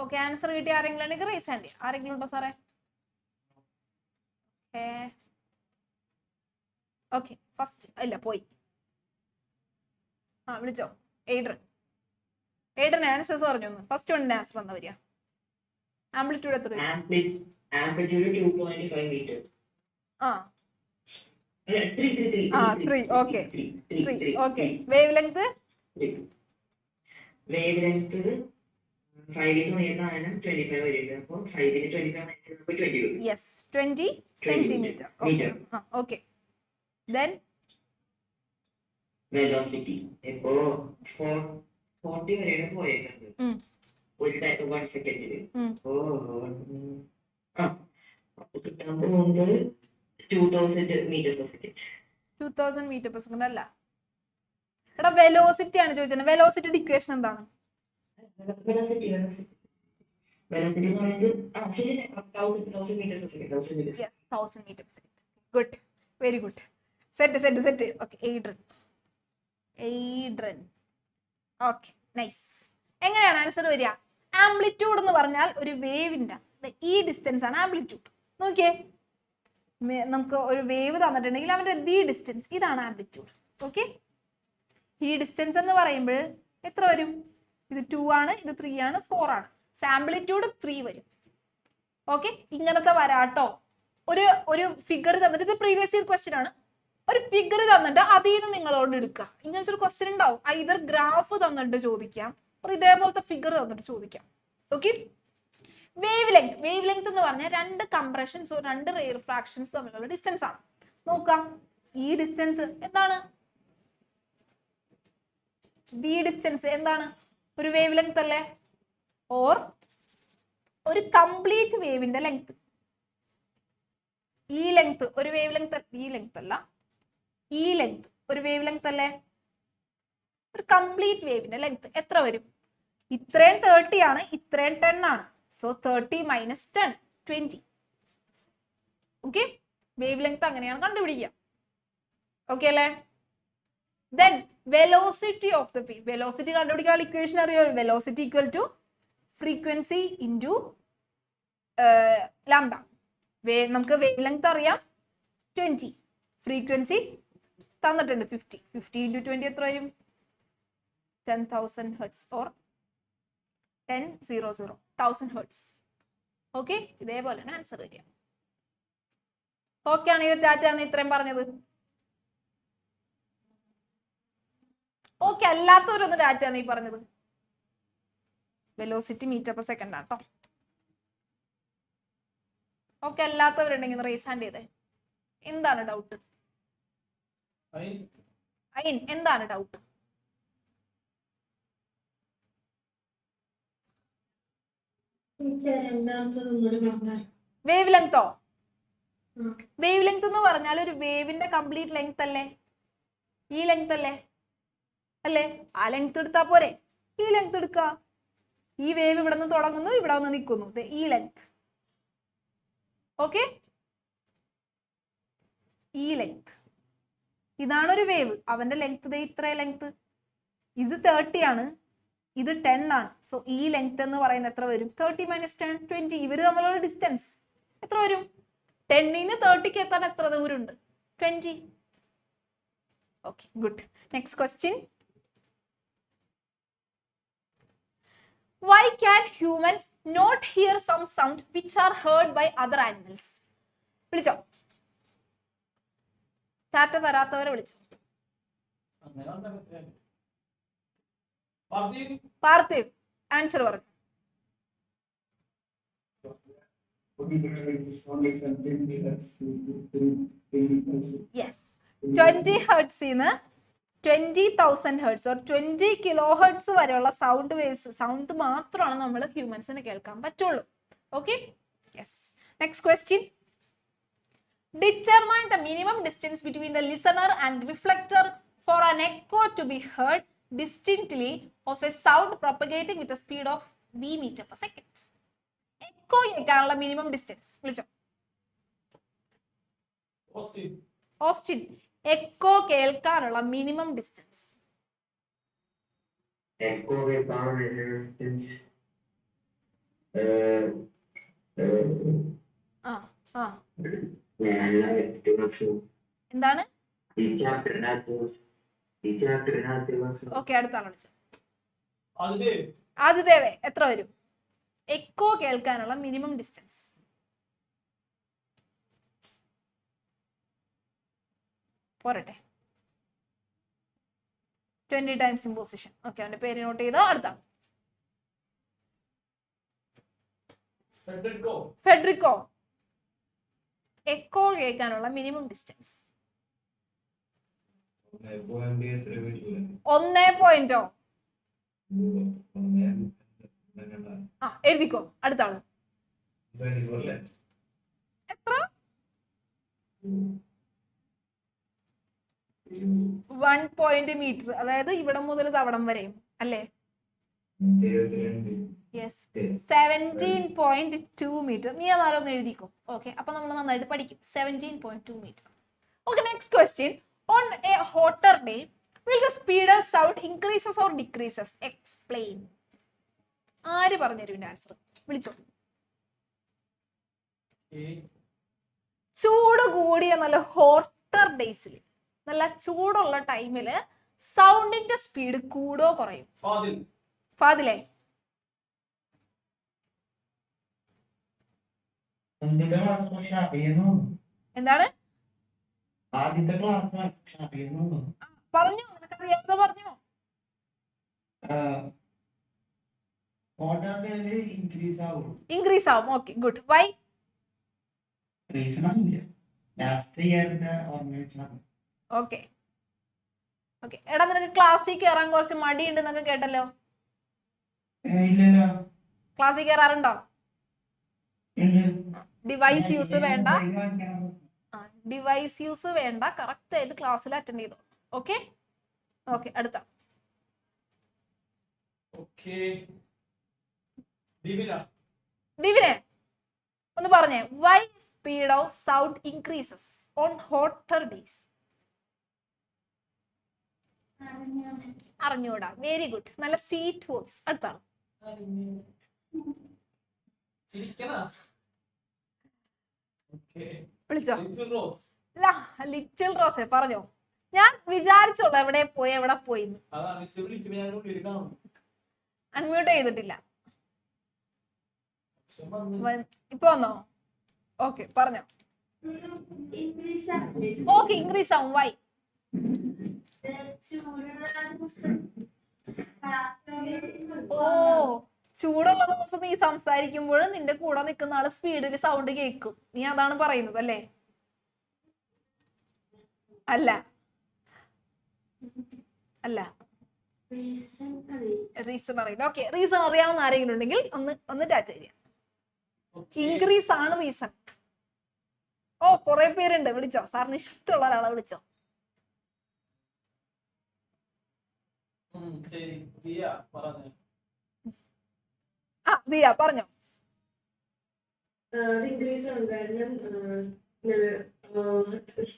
Okay, answer കിട്ടിയ ആരെങ്കിലും ഉണ്ടെങ്കിൽ റൈസ് ഹാൻഡ് ചെയ്യാം. ആരെങ്കിലും ഉണ്ടോ സാറേ? ഓക്കെ, ഫസ്റ്റ് ഇല്ല, പോയി. വിളിച്ചോ. എയ്ഡ്രൻ ആൻസേഴ്സ് പറഞ്ഞു. ഫസ്റ്റ് വണ്ണിന്റെ ആൻസർ എന്താ വരിക? ആംപ്ലിറ്റ്യൂഡ് എത്ര? Amplitude 2.5 metre. 3. Okay, 3. Okay, wavelength? Wavelength 5 25 വരെയുണ്ട്. അപ്പൊ 5 25 20 വരും. Yes, 20 centimetre. Okay, then velocity ഇപ്പോ 40 വരെയാണ് പോയേക്കുന്നത് ഒരു 1 സെക്കൻഡില്. അപ്പൊ കിട്ടാൻ പോകുന്നത് 2000 metre per second. 2000 metre per second അല്ല എടാ, വെലോസിറ്റി ആണ് ചോദിച്ചത്. വെലോസിറ്റിയുടെ ഇക്വേഷൻ എന്താണ്? വെലോസിറ്റി എന്ന് പറയുന്നത് 1000 metre per second. 1000 metre per second. Good, very good. Set. Okay, എയ്ഡ്രൻ. Okay, nice. എങ്ങനെയാണ് ആൻസർ വരിക? ആംപ്ലിറ്റ്യൂഡ് എന്ന് പറഞ്ഞാൽ ഒരു വേവിന്റെ ഈ ഡിസ്റ്റൻസ് ആണ് ആംപ്ലിറ്റ്യൂഡ്. നോക്കിയേ, നമുക്ക് ഒരു വേവ് തന്നിട്ടുണ്ടെങ്കിൽ അവന്റെ ഈ ഡിസ്റ്റൻസ്, ഇതാണ് ആംപ്ലിറ്റ്യൂഡ്. ഓക്കെ, ഈ ഡിസ്റ്റൻസ് എന്ന് പറയുമ്പോൾ എത്ര വരും? ഇത് 2 ആണ്, ഇത് 3 ആണ്, 4 ആണ്. ആംപ്ലിറ്റ്യൂഡ് 3 വരും. ഓക്കെ, ഇങ്ങനത്തെ വരാട്ടോ. ഒരു ഫിഗർ തന്നിട്ട്, ഇത് പ്രീവിയസ് ഇയർ ക്വസ്റ്റ്യൻ ആണ്. ഒരു ഫിഗർ തന്നിട്ട് അതിൽ നിന്ന് നിങ്ങളോട് എടുക്കുക. ഇങ്ങനത്തെ ഒരു ക്വസ്റ്റ്യൻ ഉണ്ടാവും. ഐദർ ഗ്രാഫ് തന്നിട്ട് ചോദിക്കാം, ഇതേപോലത്തെ ഫിഗർ തന്നിട്ട് ചോദിക്കാം. ഓക്കെ, വേവ് ലെങ്ത് എന്ന് പറഞ്ഞാൽ 2 കംപ്രഷൻസോ 2 റിഫ്രാക്ഷൻസ് തമ്മിലുള്ള ഡിസ്റ്റൻസ് ആണ്. നോക്കാം, ഈ ഡിസ്റ്റൻസ് എന്താണ്? ഈ ഡിസ്റ്റൻസ് എന്താണ്? ഒരു വേവ് ലെങ്ത് അല്ലേ? ഓർ ഒരു കംപ്ലീറ്റ് വേവിന്റെ ലെങ്ത്. ഈ ലെങ്ത് ഒരു വേവ് ലെങ്ത്, ഈ ലെങ്ത് അല്ല, ഈ ലെങ്ത് ഒരു വേവ് ലെങ്ത് അല്ലേ? ഒരു കംപ്ലീറ്റ് വേവിന്റെ ലെങ്ത് എത്ര വരും? ഇത്രയും 30 ആണ്, ഇത്രയും 10 ആണ്. So 30 minus 10 20. Okay, wave length അങ്ങനെയാണ് കണ്ടുപിടിക്കുക. ഓക്കെ അല്ലേ? Then velocity of the wave. Velocity കണ്ടുപിടിക്കാൻ ഇക്വേഷൻ അറിയോ? Velocity equal to frequency into lambda. നമുക്ക് വേവ് ലെങ്ത് അറിയാം 20. ഫ്രീക്വൻസി തന്നിട്ടുണ്ട് 50. 50 into 20 എത്ര വരും? 10,000 hertz or 10,000 hertz. ഓക്കെ, ഇതേപോലെയാണ് ആൻസർ വരിക. ഓക്കെ ആണ് ഈ ടാറ്റ ആണ് ഇത്രയും പറഞ്ഞത്. ഓക്കെ അല്ലാത്തവരൊന്ന് ടാറ്റ ആണ് ഈ പറഞ്ഞത്. വെലോസിറ്റി മീറ്റർ പെർ സെക്കൻഡ് ആട്ടോ. ഓക്കെ അല്ലാത്തവരുണ്ടെങ്കിൽ റേസ് ഹാൻഡ് ചെയ്തേ. എന്താണ് ഡൗട്ട്? അയിൻ എന്താണ് ഡൗട്ട്? വേവ് ലെങ്തോ? വേവ് ലെങ്ത് എന്ന് പറഞ്ഞാൽ ഒരു വേവിന്റെ കംപ്ലീറ്റ് ലെങ്ത് അല്ലേ? ഈ ലെങ്ത് അല്ലേ? അല്ലേ? ആ ലെങ്ത് എടുത്താ പോരെ? ഈ ലെങ്ത് എടുക്ക. ഈ വേവ് ഇവിടെ നിന്ന് തുടങ്ങുന്നു, ഇവിടെ വന്ന് നിൽക്കുന്നു. ഈ ലെങ്ത്. ഓക്കെ, ഈ ലെങ്ത് ഇതാണ് ഒരു വേവ്. അവന്റെ ലെങ്ത് ഇത്ര ലെങ്ത്. ഇത് 30 ആണ്, ഇത് 10 ആണ്. സോ ഈ ലെങ്ത് എന്ന് പറയുന്നത് എത്ര വരും? 30 - 10 20. ഇവര് തമ്മിലുള്ള ഡിസ്റ്റൻസ് എത്ര വരും? 10-ന് 30-ക്ക് എത്താൻ എത്ര ദൂരമുണ്ട്? 20. Okay, good. Next question. Why can humans not hear some sound which are heard by other animals? വിളിച്ചോ, ടാറ്റ തരാത്തവരെ വിളിച്ചോ. പാർത്ഥിവ് ആൻസർ പറഞ്ഞു. Yes, 20 ഹെർട്സിന്ന് 20,000 hertz or 20 kilo hertz വരെയുള്ള സൗണ്ട് വേവ്സ്, സൗണ്ട് മാത്രമാണ് നമ്മൾ ഹ്യൂമൻസിന് കേൾക്കാൻ പറ്റുള്ളൂ. Okay, yes. Next question. Determine the minimum distance between the listener and reflector for an echo to be heard distinctly of a sound propagating with a speed of v meter per second. Echo കേൾക്കാനുള്ള minimum distance വിളിച്ചോ. Austin, echo കേൾക്കാനുള്ള minimum distance. Echo കേൾക്കാനുള്ള distance എന്താണ്? Okay, അടുത്ത ആളെ വിളിച്ചോ. ആദിദേവേ എത്ര വരും? എക്കോ കേൾക്കാനുള്ള മിനിമം ഡിസ്റ്റൻസ്. പോരട്ടെ, 20 ടൈംസ് ഇൻ പൊസിഷൻ. ഓക്കെ, അവന്റെ പേര് നോട്ട് ചെയ്തോ. അടുത്താണ് ഫെഡറിക്കോ. എക്കോ കേൾക്കാനുള്ള മിനിമം ഡിസ്റ്റൻസ് 1 എഴുതിക്കോ. അടുത്ത ആള് എത്ര? 1 മീറ്റർ, അതായത് ഇവിടെ മുതൽ തവടം വരെയും അല്ലേ? Yes, 17.2 metre. നീ അതാരൊന്ന് എഴുതിക്കോ. ഓക്കെ, അപ്പൊ നമ്മൾ നന്നായിട്ട് പഠിക്കും. 17.2 metre. Okay, next question. On a hotter day will the speed of sound increases or decreases? Explain. ആര് പറഞ്ഞുതരും ഇതിന്റെ ആൻസർ? വിളിച്ചോ. ചൂട് കൂടിയ നല്ല ഹോട്ടർ ഡേയ്സിൽ, നല്ല ചൂടുള്ള ടൈമില് സൗണ്ടിന്റെ സ്പീഡ് കൂടോ കുറയും? ഫാദിലേ, എന്താണ് പറഞ്ഞോ? നിനക്കറിയാവുന്ന പറഞ്ഞോ. ഇൻക്രീസ് ആവും. Okay, good. Why? Okay okay. എടാ, നിനക്ക് ക്ലാസ്സിൽ കയറാൻ കുറച്ച് മടിയുണ്ട് എന്നൊക്കെ കേട്ടല്ലോ. ക്ലാസ്സിൽ കയറാറുണ്ടോ? ഡിവൈസ് യൂസ് വേണ്ട, ഡിവൈസ് യൂസ് വേണ്ട. കറക്റ്റ് ആയിട്ട് ക്ലാസ്സിൽ അറ്റൻഡ് ചെയ്തോ. Okay okay. അടുത്ത ഡിവിനെ ഒന്ന് പറഞ്ഞേ. Why speed of sound increases on hotter days? അറിഞ്ഞൂടാ. Very good. നല്ല സ്വീറ്റ് വോയിസ്. അടുത്താണ്. വിളിച്ചോ? ലിറ്റിൽ റോസേ പറഞ്ഞോ. ഞാൻ വിചാരിച്ചോളൂ എവിടെ പോയി അൺമ്യൂട്ട് ചെയ്തിട്ടില്ല. ഇപ്പൊ വന്നോ? ഓക്കെ പറഞ്ഞോ. ഓക്കെ ഇംഗ്ലീഷ് ആവും. വൈ? ഓ ചൂടുള്ള ദിവസം നീ സംസാരിക്കുമ്പോൾ നിന്റെ കൂടെ നിൽക്കുന്ന ആള് സ്പീഡിൽ സൗണ്ട് കേൾക്കും. നീ അതാണ് പറയുന്നത് അല്ലേ? അല്ല അല്ല റീസൺ അറിയില്ല. ഓക്കെ റീസൺ അറിയാവുന്ന ആരെങ്കിലും ഉണ്ടെങ്കിൽ ഒന്ന് ടാച്ച് ചെയ്യാം. ഇൻക്രീസ് ആണ് റീസൺ. ഓ കുറെ പേരുണ്ട്. വിളിച്ചോ. സാറിന് ഇഷ്ടമുള്ള ഒരാളെ വിളിച്ചോ. ആ ദിയ പറഞ്ഞോ. അത് ഇൻക്രീസ് ആവും കാരണം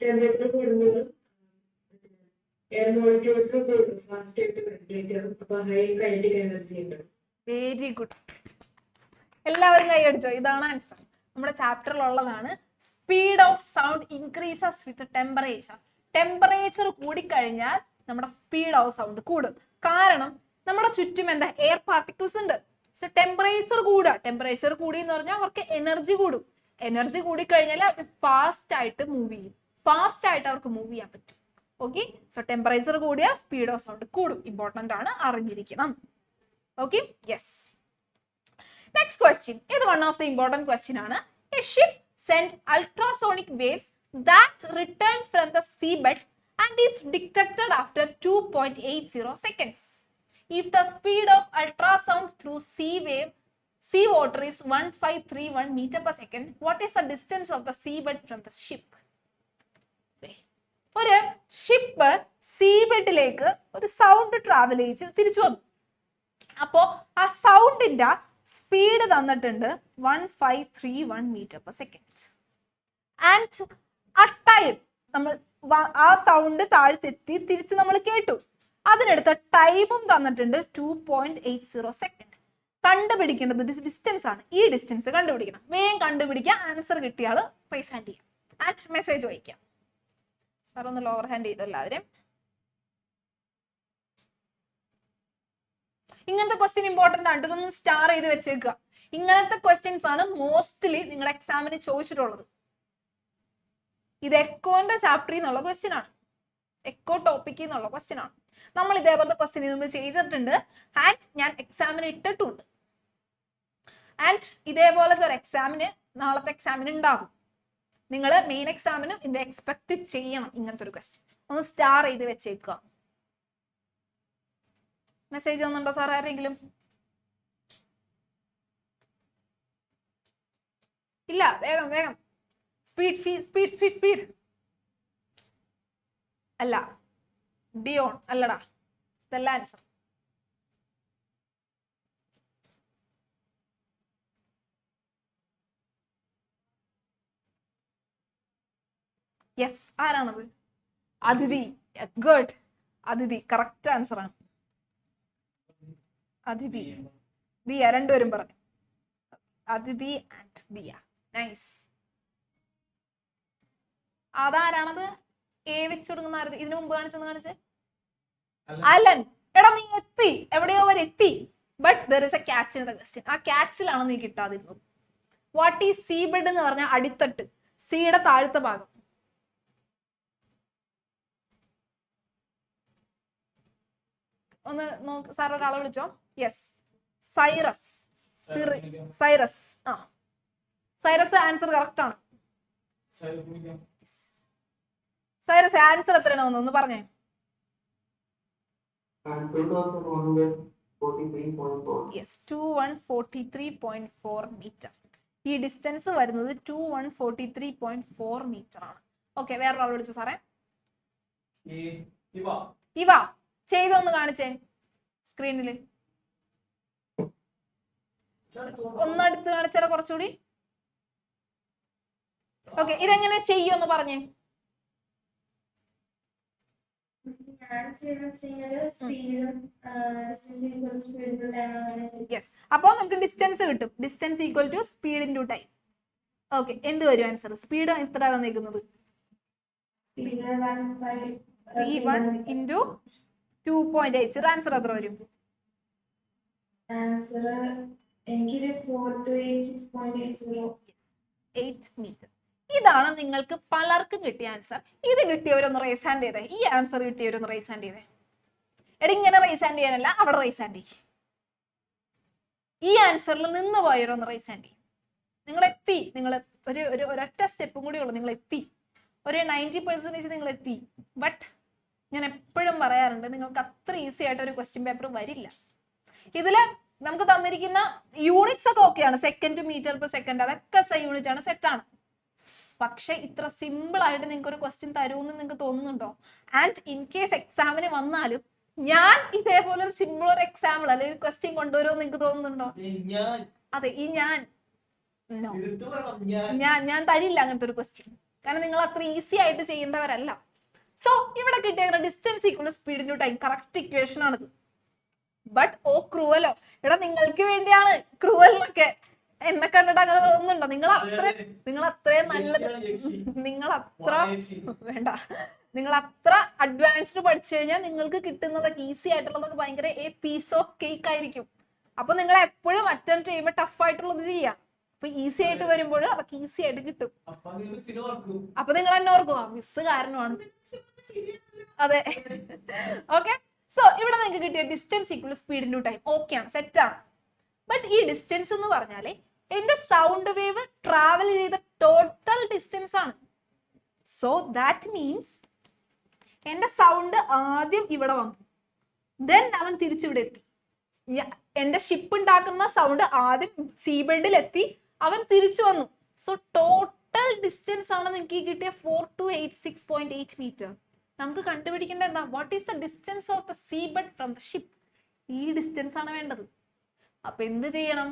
ടെമ്പറേച്ചർ കൂടുന്നതും എയർ മോളിക്യൂൾസ് ഫാസ്റ്റ് ആയിട്ട് വൈബ്രേറ്റ് ആവും. അപ്പൊ ഹൈ കൈനറ്റിക് എനർജി ഉണ്ടാവും. Very good. എല്ലാവരും കൈയടിച്ചോ. ഇതാണ് ആൻസർ. നമ്മുടെ ചാപ്റ്ററിലുള്ളതാണ്. Speed of sound increases with temperature. Temperature കൂടിക്കഴിഞ്ഞാൽ നമ്മുടെ സ്പീഡ് ഓഫ് സൗണ്ട് കൂടും. കാരണം നമ്മുടെ ചുറ്റും എന്താ എയർ പാർട്ടിക്കിൾസ് ഉണ്ട്. സോ ടെമ്പറേച്ചർ കൂടുക. ടെമ്പറേച്ചർ കൂടി എന്ന് പറഞ്ഞാൽ അവർക്ക് എനർജി കൂടും. എനർജി കൂടിക്കഴിഞ്ഞാൽ അവർ ഫാസ്റ്റ് ആയിട്ട് മൂവ് ചെയ്യും. ഫാസ്റ്റ് ആയിട്ട് അവർക്ക് മൂവ് ചെയ്യാൻ പറ്റും. ഓക്കെ സോ ടെമ്പറേച്ചർ കൂടിയ സ്പീഡ് ഓഫ് സൗണ്ട് കൂടും. ഇമ്പോർട്ടന്റ് ആണ്, അറിഞ്ഞിരിക്കണം. Okay yes. Next question. ഇത് one of the important question ആണ്. A ship send ultrasonic waves that return from the seabed and is detected after 2.80 seconds. If the speed of ultrasound through sea water is 1531 meter per second, what is the distance of the seabed from the ship? ഒരു ship സീബെഡിലേക്ക് ഒരു sound travel ചെയ്ത് തിരിച്ചു വന്നു. അപ്പോ ആ സൗണ്ടിന്റെ speed തന്നിട്ടുണ്ട് 1531 metre per second. And ആ time നമ്മൾ ആ സൗണ്ട് താഴ്ത്തെത്തി തിരിച്ച് നമ്മൾ കേട്ടു. അതിനെടുത്ത ടൈമും തന്നിട്ടുണ്ട് 2.80 സെക്കൻഡ്. കണ്ടുപിടിക്കേണ്ടത് ഡിസ്റ്റൻസ് ആണ്. ഈ ഡിസ്റ്റൻസ് കണ്ടുപിടിക്കണം. വേഗം കണ്ടുപിടിക്കുക. ആൻസർ കിട്ടിയ ആള് റൈസ് ഹാൻഡ് ചെയ്യാം. ആൻഡ് മെസ്സേജ് വായിക്കാം. സാർ ഒന്ന് ലോവർ ഹാൻഡ് ചെയ്തു എല്ലാവരും. ഇങ്ങനത്തെ ക്വസ്റ്റ്യൻ ഇമ്പോർട്ടന്റ് ആണ്. ഇതൊന്ന് സ്റ്റാർ ചെയ്ത് വെച്ചേക്കുക. ഇങ്ങനത്തെ ക്വസ്റ്റ്യൻസ് ആണ് മോസ്റ്റ്ലി നിങ്ങളുടെ എക്സാമിന് ചോദിച്ചിട്ടുള്ളത്. ഇത് എക്കോന്റെ ചാപ്റ്ററിൽ നിന്നുള്ള ക്വസ്റ്റ്യൻ ആണ്. എക്കോ ടോപ്പിക്കിൽ നിന്നുള്ള ക്വസ്റ്റ്യൻ ആണ്. നമ്മൾ ഇതേപോലത്തെ ക്വസ്റ്റ്യൻ നമ്മൾ ചെയ്തിട്ടുണ്ട്. ആൻഡ് ഞാൻ എക്സാമിന് ഇട്ടിട്ടുണ്ട്. ആൻഡ് ഇതേപോലത്തെ ഒരു എക്സാമിന് നാളത്തെ എക്സാമിന് ഉണ്ടാകും. നിങ്ങൾ മെയിൻ എക്സാമിനും ഇത് എക്സ്പെക്ട് ചെയ്യണം. ഇങ്ങനത്തെ ഒരു ക്വസ്റ്റ്യൻ ഒന്ന് സ്റ്റാർ ചെയ്ത് വെച്ചേക്കുക. മെസ്സേജ് വന്നുണ്ടോ സാർ ആരെങ്കിലും? ഇല്ല. വേഗം വേഗം. Speed speed speed speed. അല്ല ഡിയോൺ അല്ലടാ. ഇതല്ല ആൻസർ. യെസ് ആരാണത്? അതിഥി. ഗുഡ്. അതിഥി കറക്റ്റ് ആൻസർ ആണ്. അതിഥി ദിയ രണ്ടുപേരും പറഞ്ഞു. അതിഥി ആൻഡ് ദിയ. നൈസ്. അതാരാണത്? എ വെച്ച് കൊടുക്കുന്ന ആരത്? ഇതിനു മുമ്പ് കാണിച്ചൊന്ന് കാണിച്ചേ. അലൻ. എടാ നീ എത്തി. എവിടെയോ വരെ എത്തി. But there is A catch in the question. ആ ക്യാച്ചിലാണ് നീ കിട്ടാതിരുന്നത്. വാട്ട് ഈസ് സീബെഡ് എന്ന് പറഞ്ഞാൽ അടിത്തട്ട്. സീയുടെ താഴത്തെ ഭാഗം. ഒന്ന് നോക്ക്. സാർ ഒരാളെ വിളിച്ചോ. Yes Cyrus. സൈറസ്. ആ സൈറസ് ആൻസർ കറക്റ്റ് ആണ്. സൈറസ് ആൻസർ എത്രയാണ് ഒന്ന് പറഞ്ഞേ. 2143.4 മീറ്റർ. ഈ ഡിസ്റ്റൻസ് വരുന്നത് 2143.4 മീറ്റർ ആണ്. ഓക്കെ വേറൊരാൾ വിളിച്ചു സാറേ. ഇവ ചെയ്തൊന്ന് കാണിച്ചേ സ്ക്രീനില്. ഒന്നടുത്ത് കാണിച്ചാലോ കുറച്ചുകൂടി. ഓക്കെ ഇതെങ്ങനെ ചെയ്യുമെന്ന് പറഞ്ഞേ. യെസ്, അപ്പോൾ നമുക്ക് ഡിസ്റ്റൻസ് കിട്ടും. Distance equal to speed into time. Okay, എന്ത് വരും ആൻസർ? സ്പീഡ് എത്ര തന്നിരിക്കുന്നത്? 3:1 into 2.8. ആൻസർ എത്ര വരും? ആൻസർ എനിക്ക് 4 to 8 6.80. 8 മീറ്റർ. ഇതാണ് നിങ്ങൾക്ക് പലർക്കും കിട്ടിയ ആൻസർ. ഇത് കിട്ടിയവരൊന്ന് റൈസ് ഹാൻഡ് ചെയ്തേ. ഈ ആൻസർ കിട്ടിയവരൊന്ന് റൈസ് ഹാൻഡ് ചെയ്തേ. എടി ഇങ്ങനെ റൈസ് ഹാൻഡ് ചെയ്യാനല്ല, അവിടെ റൈസ് ഹാൻഡ് ചെയ്യും. ഈ ആൻസറിൽ നിന്ന് പോയവരൊന്ന് റൈസ് ഹാൻഡ് ചെയ്യും. നിങ്ങൾ എത്തി. നിങ്ങൾ ഒരൊറ്റ സ്റ്റെപ്പും കൂടി ഉള്ളൂ. നിങ്ങൾ എത്തി. ഒരു 90% നിങ്ങൾ എത്തി. ബട്ട് ഞാൻ എപ്പോഴും പറയാറുണ്ട്, നിങ്ങൾക്ക് അത്ര ഈസി ആയിട്ട് ഒരു ക്വസ്റ്റ്യൻ പേപ്പർ വരില്ല. ഇതില് നമുക്ക് തന്നിരിക്കുന്ന യൂണിറ്റ്സ് ഒക്കെ ഓക്കെയാണ്. സെക്കൻഡ്, മീറ്റർ പെർ സെക്കൻഡ്, അതൊക്കെ യൂണിറ്റ് ആണ്, സെറ്റ് ആണ്. പക്ഷെ ഇത്ര സിമ്പിൾ ആയിട്ട് നിങ്ങൾക്ക് ഒരു ക്വസ്റ്റ്യൻ തരുമെന്ന് നിങ്ങൾക്ക് തോന്നുന്നുണ്ടോ? ആൻഡ് ഇൻ കേസ് എക്സാമിന് വന്നാലും ഞാൻ ഇതേപോലെ ഒരു സിമ്പിൾ ഒരു എക്സാമ്പിൾ അല്ലെങ്കിൽ ഒരു ക്വസ്റ്റ്യൻ കൊണ്ടുവരുമെന്ന് നിങ്ങൾക്ക് തോന്നുന്നുണ്ടോ? അതെ, ഈ ഞാൻ തരില്ല അങ്ങനത്തെ ഒരു ക്വസ്റ്റ്യൻ. കാരണം നിങ്ങൾ അത്ര ഈസി ആയിട്ട് ചെയ്യേണ്ടവരല്ല. സോ ഇവിടെ കിട്ടിയ distance equal speed into time correct equation ആണിത്. ബട്ട് ഓ ക്രൂവലോ, ഇവിടെ നിങ്ങൾക്ക് വേണ്ടിയാണ് ക്രൂവലിനൊക്കെ. എന്നെ കണ്ടിട്ട് അങ്ങനെ തോന്നുന്നുണ്ടോ? നിങ്ങൾ അത്രയും നല്ലത്, നിങ്ങൾ അത്ര അഡ്വാൻസ്ഡ് പഠിച്ചു കഴിഞ്ഞാൽ നിങ്ങൾക്ക് കിട്ടുന്നതൊക്കെ ഈസി ആയിട്ടുള്ളതൊക്കെ ഭയങ്കര എ പീസ് ഓഫ് കേക്ക് ആയിരിക്കും. അപ്പൊ നിങ്ങൾ എപ്പോഴും അറ്റംപ്റ്റ് ചെയ്യുമ്പോൾ ടഫ് ആയിട്ടുള്ളത് ചെയ്യാം. അപ്പൊ ഈസി ആയിട്ട് വരുമ്പോൾ അതൊക്കെ ഈസി ആയിട്ട് കിട്ടും. അപ്പൊ നിങ്ങൾ എന്നെ ഓർക്കുക, മിസ് കാരണമാണ്. അതെ, ഓക്കെ. സോ ഇവിടെ നിങ്ങൾക്ക് കിട്ടിയ distance equal speed into time okay ആണ്, സെറ്റ് ആണ്. ബട്ട് ഈ ഡിസ്റ്റൻസ് എന്ന് പറഞ്ഞാല് എന്റെ സൗണ്ട് വേവ് ട്രാവൽ ചെയ്ത ടോട്ടൽ ഡിസ്റ്റൻസ് ആണ്. സോ ദാറ്റ് മീൻസ് എന്റെ സൗണ്ട് ആദ്യം ഇവിടെ വന്നു, ദെൻ അവൻ തിരിച്ചിവിടെ എത്തി. എന്റെ ഷിപ്പ് ഉണ്ടാക്കുന്ന സൗണ്ട് ആദ്യം സീബെഡിൽ എത്തി, അവൻ തിരിച്ചു വന്നു. സോ ടോട്ടൽ ഡിസ്റ്റൻസ് ആണ് നിങ്ങൾക്ക് ഈ കിട്ടിയ 4286.8 മീറ്റർ. നമുക്ക് കണ്ടുപിടിക്കേണ്ട എന്താ? What is the distance of the seabed from the ship? ഈ ഡിസ്റ്റൻസ് ആണ് വേണ്ടത്. അപ്പൊ എന്ത് ചെയ്യണം?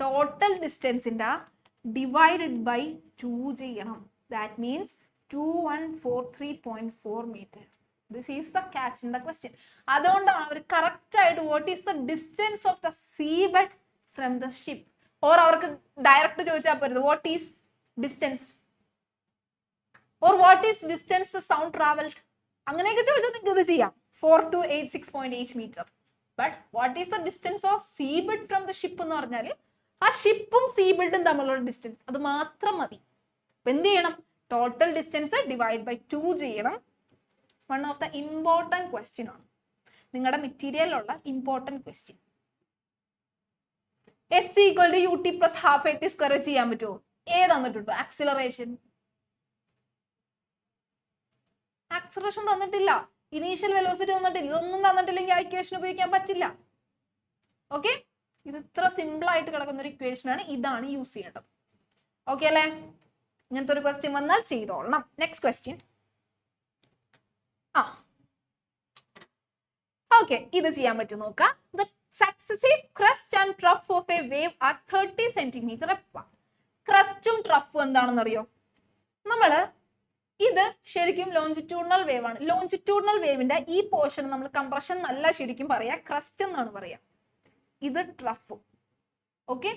ടോട്ടൽ ഡിസ്റ്റൻസിന്റെ ഡിവൈഡഡ് ബൈ 2 ചെയ്യണം. That means 2143.4 metre. This is the catch in the question. അതുകൊണ്ടാണ് അവർ കറക്റ്റ് ആയിട്ട് what is the distance of the seabed from the ship, or അവർക്ക് ഡയറക്റ്റ് ചോദിച്ചാൽ പോരുത് what is distance, or what is distance the sound travelled, അങ്ങനെയൊക്കെ ചോദിച്ചാൽ നിങ്ങൾക്ക് ഇത് ചെയ്യാം. 4286.8 metre. But what is the distance of seabed from the ship എന്ന് പറഞ്ഞാൽ ആ ഷിപ്പും സീബെഡും തമ്മിലുള്ള ഡിസ്റ്റൻസ്, അത് മാത്രം മതി. അപ്പൊ എന്ത് ചെയ്യണം? ടോട്ടൽ ഡിസ്റ്റൻസ് ഡിവൈഡ് ബൈ 2 ചെയ്യണം. One of the important question ആണ്, നിങ്ങളുടെ മെറ്റീരിയലിലുള്ള important question. S equal to UT plus half AT square ചെയ്യാൻ പറ്റുമോ? തന്നിട്ടുണ്ടോ? ആക്സിലറേഷൻ തന്നിട്ടില്ല, ഇനീഷ്യൽ വെലോസിറ്റി തന്നിട്ടില്ല, ഇതൊന്നും തന്നിട്ടില്ലെങ്കിൽ ആ ഇക്വേഷൻ ഉപയോഗിക്കാൻ പറ്റില്ല. ഓക്കെ, ഇത് ഇത്ര സിമ്പിൾ ആയിട്ട് കിടക്കുന്ന ഒരു ഇക്വേഷൻ ആണ്. ഇതാണ് യൂസ് ചെയ്യേണ്ടത്. ഓക്കെ അല്ലേ? ഇങ്ങനത്തെ ഒരു ക്വസ്റ്റ്യൻ വന്നാൽ ചെയ്തോളണം. Next question. ഓക്കെ, ഇത് ചെയ്യാൻ പറ്റും നോക്കാം. The successive crest and trough of a wave are 30 centimeter apart. ക്രസ്റ്റും ട്രഫും എന്താണെന്ന് അറിയോ? നമ്മള് ഇത് ശരിക്കും ലോഞ്ചിറ്റ്യൂഡിനൽ വേവ് ആണ്. ലോഞ്ചിറ്റ്യൂഡിനൽ വേവിന്റെ ഈ പോർഷൻ നമ്മൾ കംപ്രഷൻ നല്ല ശരിക്കും പറയാ ക്രസ്റ്റ് എന്നാണ് പറയാ. ഇത് ട്രഫും. ഓക്കെ,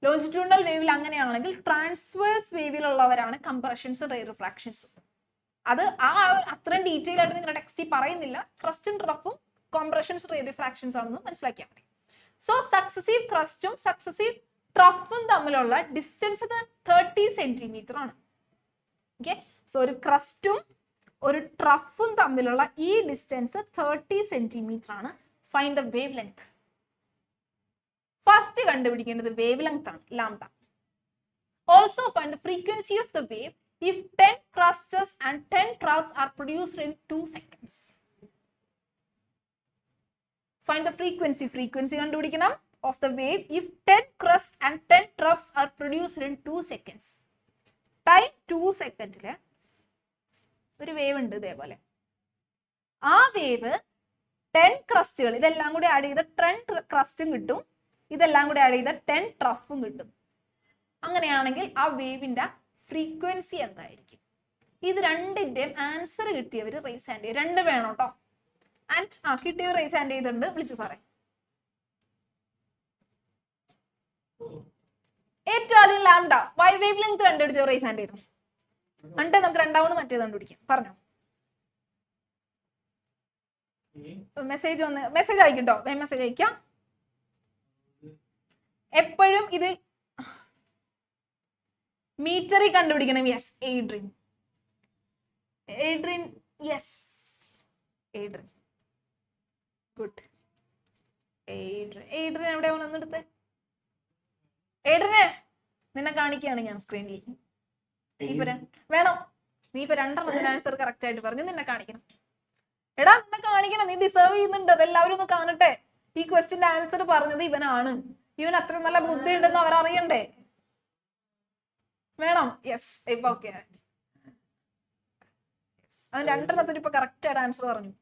ലോഞ്ചിറ്റ്യൂഡിനൽ വേവിൽ അങ്ങനെയാണെങ്കിൽ ട്രാൻസ്വേഴ്സ് വേവിലുള്ളവരാണ് കംപ്രഷൻസ് റിഫ്രാക്ഷൻസ്. അത് അത്രയും ഡീറ്റെയിൽ ആയിട്ട് നിങ്ങളുടെ ടെക്സ്റ്റിൽ പറയുന്നില്ല. ക്രസ്റ്റും ട്രഫും കോംപ്രഷൻസ് റിഫ്രാക്ഷൻസ് ആണെന്ന് മനസ്സിലാക്കിയാൽ മതി. സോ സക്സസീവ് ക്രസ്റ്റും സക്സസീവ് ട്രഫും തമ്മിലുള്ള ഡിസ്റ്റൻസ് 30 സെന്റിമീറ്റർ ആണ്. ഓക്കെ, സോ ഒരു ക്രസ്റ്റും ഒരു ട്രഫും തമ്മിലുള്ള ഈ ഡിസ്റ്റൻസ് 30 സെന്റിമീറ്റർ ആണ്. Find the wave length. First കണ്ടുപിടിക്കേണ്ടത് വേവ് ലെങ്ത് ആണ്, lambda. Also find the frequency of the wave if 10 crusts and 10 troughs are produced in 2 seconds. Find the frequency. Frequency കണ്ടുപിടിക്കണം of the wave if 10 crusts and 10 troughs are produced in 2 seconds. Time 2 സെക്കൻഡില് ഒരു wave ഉണ്ട് ഇതേപോലെ. ആ wave 10 ക്രസ്റ്റുകൾ ഇതെല്ലാം കൂടി add ചെയ്ത 10 ക്രസ്റ്റും കിട്ടും, ഇതെല്ലാം കൂടി ആഡ് ചെയ്ത 10 ട്രഫും കിട്ടും. അങ്ങനെയാണെങ്കിൽ ആ വേവിന്റെ ഫ്രീക്വൻസി എന്തായിരിക്കും? ഇത് രണ്ടിന്റെയും ആൻസർ കിട്ടിയവർ റൈസ് ഹാൻഡ് ചെയ്യും. 2 വേണം കേട്ടോ. ആൻഡ് കിട്ടിയ റേസ് ഹാൻഡ് ചെയ്തിട്ടുണ്ട്. വിളിച്ചു സാറേ. ഏറ്റവും ആദ്യം ലാംഡ വേവ് ലെങ്ത് കണ്ടുപിടിച്ചോ, റേസ് ഹാൻഡ് ചെയ്തു. എന്നിട്ട് നമുക്ക് രണ്ടാമത് മറ്റേത് കണ്ടുപിടിക്കാം. പറഞ്ഞോ. മെസ്സേജ് അയക്കട്ടോ, മെസ്സേജ് അയക്കാം. എപ്പോഴും ഇത് മീറ്ററിൽ കണ്ടുപിടിക്കണം. Yes Adrian, yes Adrian, good. Adrian എവിടെ വന്നെടുത്തേ? എയ്ഡ്രിനെ നിന്നെ കാണിക്കുകയാണ് ഞാൻ സ്ക്രീനിൽ. വേണോ? നീ ഇപ്പൊ രണ്ടെണ്ണത്തിന് ആൻസർ കറക്റ്റ് ആയിട്ട് പറഞ്ഞു. നിന്നെ കാണിക്കണം. എടാ നിന്നെ കാണിക്കണം, നീ ഡിസേർവ് ചെയ്യുന്നുണ്ട്. അതെല്ലാവരും ഒന്ന് കാണട്ടെ. ഈ ക്വസ്റ്റിന്റെ ആൻസർ പറഞ്ഞത് ഇവനാണ്. ഇവൻ അത്ര നല്ല ബുദ്ധി ഉണ്ടെന്ന് അവരറിയണ്ടേ? വേണം? യെസ്. ഇപ്പൊ ഓക്കെ. അവൻ രണ്ടെണ്ണത്തിന് ഇപ്പൊ കറക്റ്റ് ആയിട്ട് ആൻസർ പറഞ്ഞു.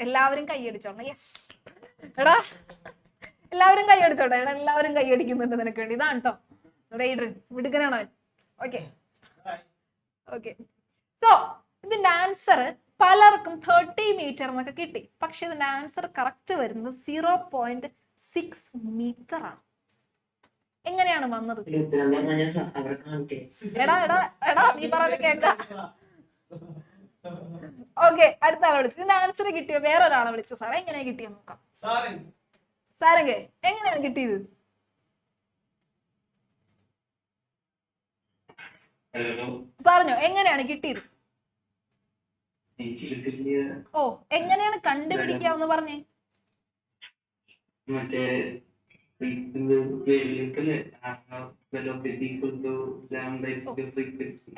എല്ലാവരും കൈയടിച്ചോളാം. യെസ്. എടാ എല്ലാവരും കൈയടിച്ചോട്ടെ. എടാ എല്ലാവരും കൈയടിക്കുന്നുണ്ട് നിനക്ക് വേണ്ടി. ഇതാണ് കേട്ടോ എയ്ഡ്രിൻ, മിടുക്കനാണ് അവൻ. Okay okay. സോ ഇതിന്റെ ആൻസർ പലർക്കും 30 മീറ്റർ എന്നൊക്കെ കിട്ടി. പക്ഷെ ഇതിന്റെ ആൻസർ കറക്റ്റ് വരുന്നത് 0.6 മീറ്റർ ആണ്. എങ്ങനെയാണ് വന്നത്? എടാ എടാ എടാ നീ പറയുന്നത് കേൾക്കാം. ഓക്കെ, അടുത്ത ആളെ വിളിച്ചു. ഇതിന്റെ ആൻസർ കിട്ടിയോ? വേറൊരാളെ വിളിച്ചു. സാറേ എങ്ങനെയാ കിട്ടിയെന്ന് നോക്കാം. സാരംഗേ എങ്ങനെയാണ് കിട്ടിയത്? പറഞ്ഞോ, എങ്ങനെയാണ് കിട്ടിയത്? ഓ, എങ്ങനെയാണ് കണ്ടുപിടിക്കാന്ന് പറഞ്ഞേ.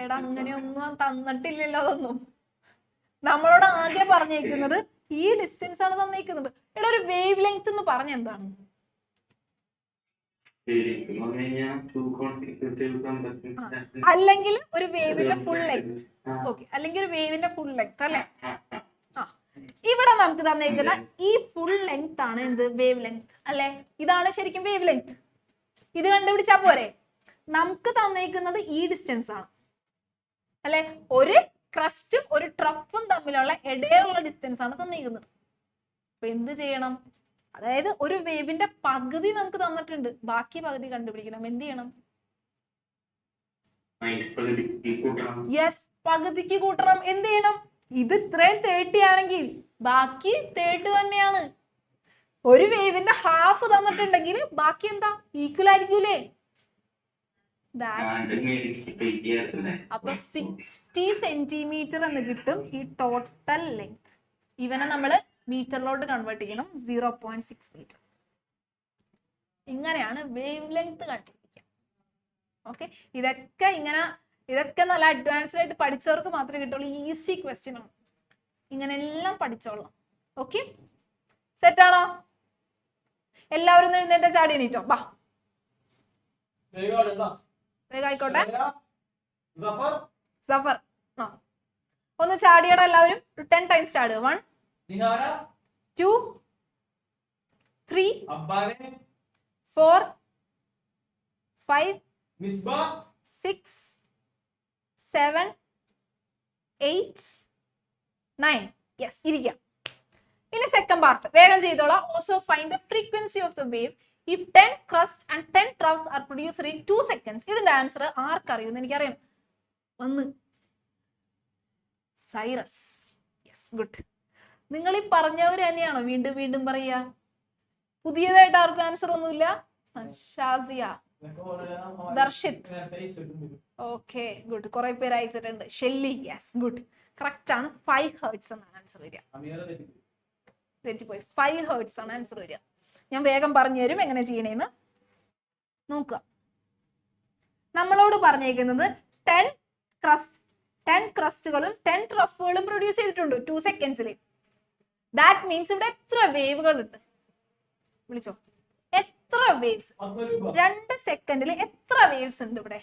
എടാ അങ്ങനെയൊന്നും തന്നിട്ടില്ലല്ലോ. അതൊന്നും നമ്മളോട് ആകെ പറഞ്ഞേക്കുന്നത് ഈ ഡിസ്റ്റൻസ് ആണ് തന്നേക്കുന്നത്. എടാ ഒരു വേവ് ലെങ്ത് എന്ന് പറഞ്ഞ എന്താണ്? അല്ലെങ്കിൽ ഒരു വേവിന്റെ ഫുൾ ലെങ്ത്. ഓക്കെ, അല്ലെങ്കിൽ ഒരു വേവിന്റെ ഫുൾ ലെങ്ത് അല്ലെ? ഇവിടെ നമുക്ക് തന്നേക്കുന്ന ഈ ഫുൾ ലെങ്ത് ആണ് എന്ത്? വേവ് ലെങ്ത് അല്ലെ? ഇതാണ് ശരിക്കും വേവ് ലെങ്ത്. ഇത് കണ്ടുപിടിച്ചാ പോരെ? നമുക്ക് തന്നേക്കുന്നത് ഈ ഡിസ്റ്റൻസ് ആണ് അല്ലെ? ഒരു ക്രസ്റ്റും ഒരു ട്രഫും തമ്മിലുള്ള ഇടയിലുള്ള ഡിസ്റ്റൻസ് ആണ് തന്നേക്കുന്നത്. അപ്പൊ എന്ത് ചെയ്യണം? അതായത് ഒരു വേവിന്റെ പകുതി നമുക്ക് തന്നിട്ടുണ്ട്, ബാക്കി പകുതി കണ്ടുപിടിക്കണം. എന്ത് ചെയ്യണം? യെസ്, പകുതിക്ക് കൂട്ടണം. എന്ത് ചെയ്യണം? ഇത് ഇത്രയും 30 ആണെങ്കിൽ ബാക്കി 30 തന്നെയാണ്. ഒരു വേവിന്റെ ഹാഫ് തന്നിട്ടുണ്ടെങ്കിൽ ബാക്കി എന്താ? ഈക്വൽ ആയിരിക്കൂലേ? അപ്പൊ 60 സെന്റിമീറ്റർ എന്ന് കിട്ടും ഈ ടോട്ടൽ ലെങ്ത്. ഇവനെ നമ്മള് മീറ്ററിലോട്ട് കൺവേർട്ട് ചെയ്യണം. 0.6 മീറ്റർ. ഇങ്ങനെയാണ് വേവ് ലെങ്ത് കണ്ടുപിടിക്കുക. ഓക്കെ, ഇതൊക്കെ നല്ല അഡ്വാൻസ്ഡ് ആയിട്ട് പഠിച്ചവർക്ക് മാത്രമേ കിട്ടുള്ളൂ. ഈസി ക്വസ്റ്റ്യൻ ആണ്. ഇങ്ങനെ എല്ലാം പഠിച്ചോളാം. ഓക്കെ, സെറ്റ് ആണോ? എല്ലാവരും എഴുന്നേറ്റ് ചാടി എണീറ്റോ? വാ, വേഗം ആയിക്കോട്ടെ. സഫർ ഒന്ന് ചാടിയടാ. എല്ലാവരും 10 ടൈംസ് ചാടുക. 1 2 3 4 5 6 7 8 9. യെസ്, ഇരിക്കാം. ഇനി സെക്കൻഡ് പാർട്ട് വേഗം ചെയ്തോളാം. Also find the frequency of the wave if 10 crust and 10 troughs are produced in 2 seconds. ഇതിന്റെ ആൻസർ ആർക്കറിയുമെന്ന് എനിക്കറിയണം. വന്ന് സൈറസ്. Yes, good. നിങ്ങൾ ഈ പറഞ്ഞവർ തന്നെയാണോ വീണ്ടും വീണ്ടും പറയാ? പുതിയതായിട്ട് ആർക്കും ആൻസർ ഒന്നുമില്ല? Shazia, Darshith, okay good. കുറെ പേര് അയച്ചിട്ടുണ്ട്. ഷെല്ലി, യെസ് ഗുഡ്, കറക്റ്റ് ആണ്. 5 hertz എന്നാണ് ആൻസർ വരിക. തെറ്റിപ്പോയി. 5 hertz ആണ് ആൻസർ വരിക. ഞാൻ വേഗം പറഞ്ഞു തരും എങ്ങനെ ചെയ്യണേന്ന്. നോക്കുക, നമ്മളോട് പറഞ്ഞേക്കുന്നത് 10 ക്രസ്റ്റുകളും 10 ട്രഫുകളും പ്രൊഡ്യൂസ് ചെയ്തിട്ടുണ്ട് 2 seconds. ദാറ്റ് മീൻസ് ഇവിടെ എത്ര വേവുകൾ ഉണ്ട്? വിളിച്ചോ, എത്ര വേവ്സ്? 2 സെക്കൻഡിൽ എത്ര വേവ്സ് ഉണ്ട് ഇവിടെ?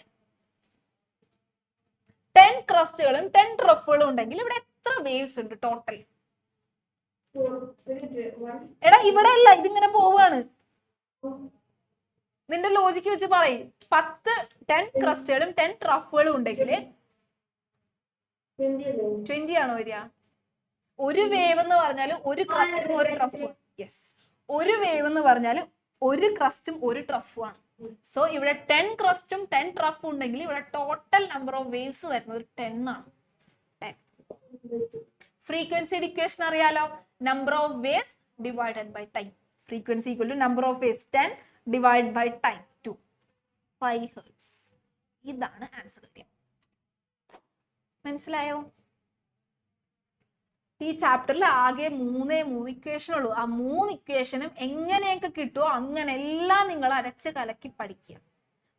10 ക്രസ്റ്റുകളും 10 ട്രഫുകളും ഉണ്ടെങ്കിൽ ഇവിടെ എത്ര വേവ്സ് ഉണ്ട് ടോട്ടൽ? എടാ ഇവിടെ അല്ല, ഇതിങ്ങനെ പോവാണ്. നിന്റെ ലോജിക്ക് വെച്ച് പറയും. 10 ക്രസ്റ്റുകളും 10 ട്രഫുകളും ഉണ്ടെങ്കിൽ 20 ആണോ വരിക? ഒരു വേവ് എന്ന് പറഞ്ഞാൽ ഒരു ക്രസ്റ്റും ഒരു ട്രഫും. യെസ്, ഒരു വേവ് എന്ന് പറഞ്ഞാൽ ഒരു ക്രസ്റ്റും ഒരു ട്രഫും ആണ്. സോ ഇവിടെ 10 ക്രസ്റ്റും 10 ട്രഫും ഉണ്ടെങ്കിൽ ഇവിടെ ടോട്ടൽ നമ്പർ ഓഫ് വേവ്സ് വരുന്നത് 10 ആണ്. 10. ഫ്രീക്വൻസിയുടെ ഇക്വേഷൻ അറിയാലോ, number of waves divided by time. Frequency equal to number of waves 10 divide by time 2, 5 hertz. ഇതാണ് ആൻസർ വരിക. മനസ്സിലായോ? ഈ ചാപ്റ്ററിൽ ആകെ 3 ഇക്വേഷൻ ഉള്ളൂ. ആ 3 ഇക്വേഷനും എങ്ങനെയൊക്കെ കിട്ടുമോ അങ്ങനെ എല്ലാം നിങ്ങൾ അരച്ച് കലക്കി പഠിക്കുക.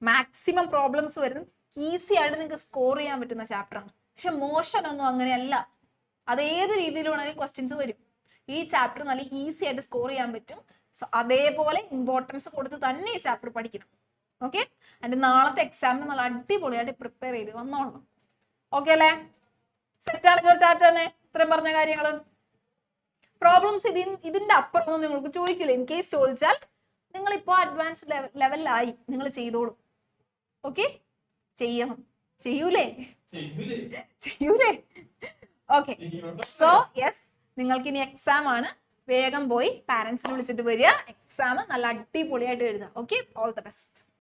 മാക്സിമം പ്രോബ്ലംസ് വരും. ഈസി ആയിട്ട് നിങ്ങൾക്ക് സ്കോർ ചെയ്യാൻ പറ്റുന്ന ചാപ്റ്ററാണ്. പക്ഷെ മോശനൊന്നും അങ്ങനെയല്ല. അത് ഏത് രീതിയിൽ വേണമെങ്കിലും ക്വസ്റ്റ്യൻസ് വരും. ഈ ചാപ്റ്റർ നല്ല ഈസി ആയിട്ട് സ്കോർ ചെയ്യാൻ പറ്റും. സോ അതേപോലെ ഇമ്പോർട്ടൻസ് കൊടുത്ത് തന്നെ ഈ ചാപ്റ്റർ പഠിക്കണം. ഓക്കെ, അതിന്റെ നാളത്തെ എക്സാമിന് നല്ല അടിപൊളിയായിട്ട് പ്രിപ്പയർ ചെയ്ത് വന്നോളണം. ഓക്കെ അല്ലേ? സെറ്റാണെങ്കിൽ ഒരു ചാറ്റ് തന്നെ ഇത്രയും പറഞ്ഞ കാര്യങ്ങൾ. പ്രോബ്ലംസ് ഇതിന്റെ അപ്പുറമൊന്നും നിങ്ങൾക്ക് ചോദിക്കില്ല. ഇൻ കേസ് ചോദിച്ചാൽ നിങ്ങൾ ഇപ്പോൾ അഡ്വാൻസ് ലെവലിലായി, നിങ്ങൾ ചെയ്തോളൂ. ഓക്കെ, ചെയ്യണം. ചെയ്യൂലേ? ഓക്കെ, സോ യെസ്, നിങ്ങൾക്ക് ഇനി എക്സാം ആണ്. വേഗം പോയി പാരന്റ്സിനെ വിളിച്ചിട്ട് വരിക. എക്സാം നല്ല അടിപൊളിയായിട്ട് എഴുതാം. Okay, all the best.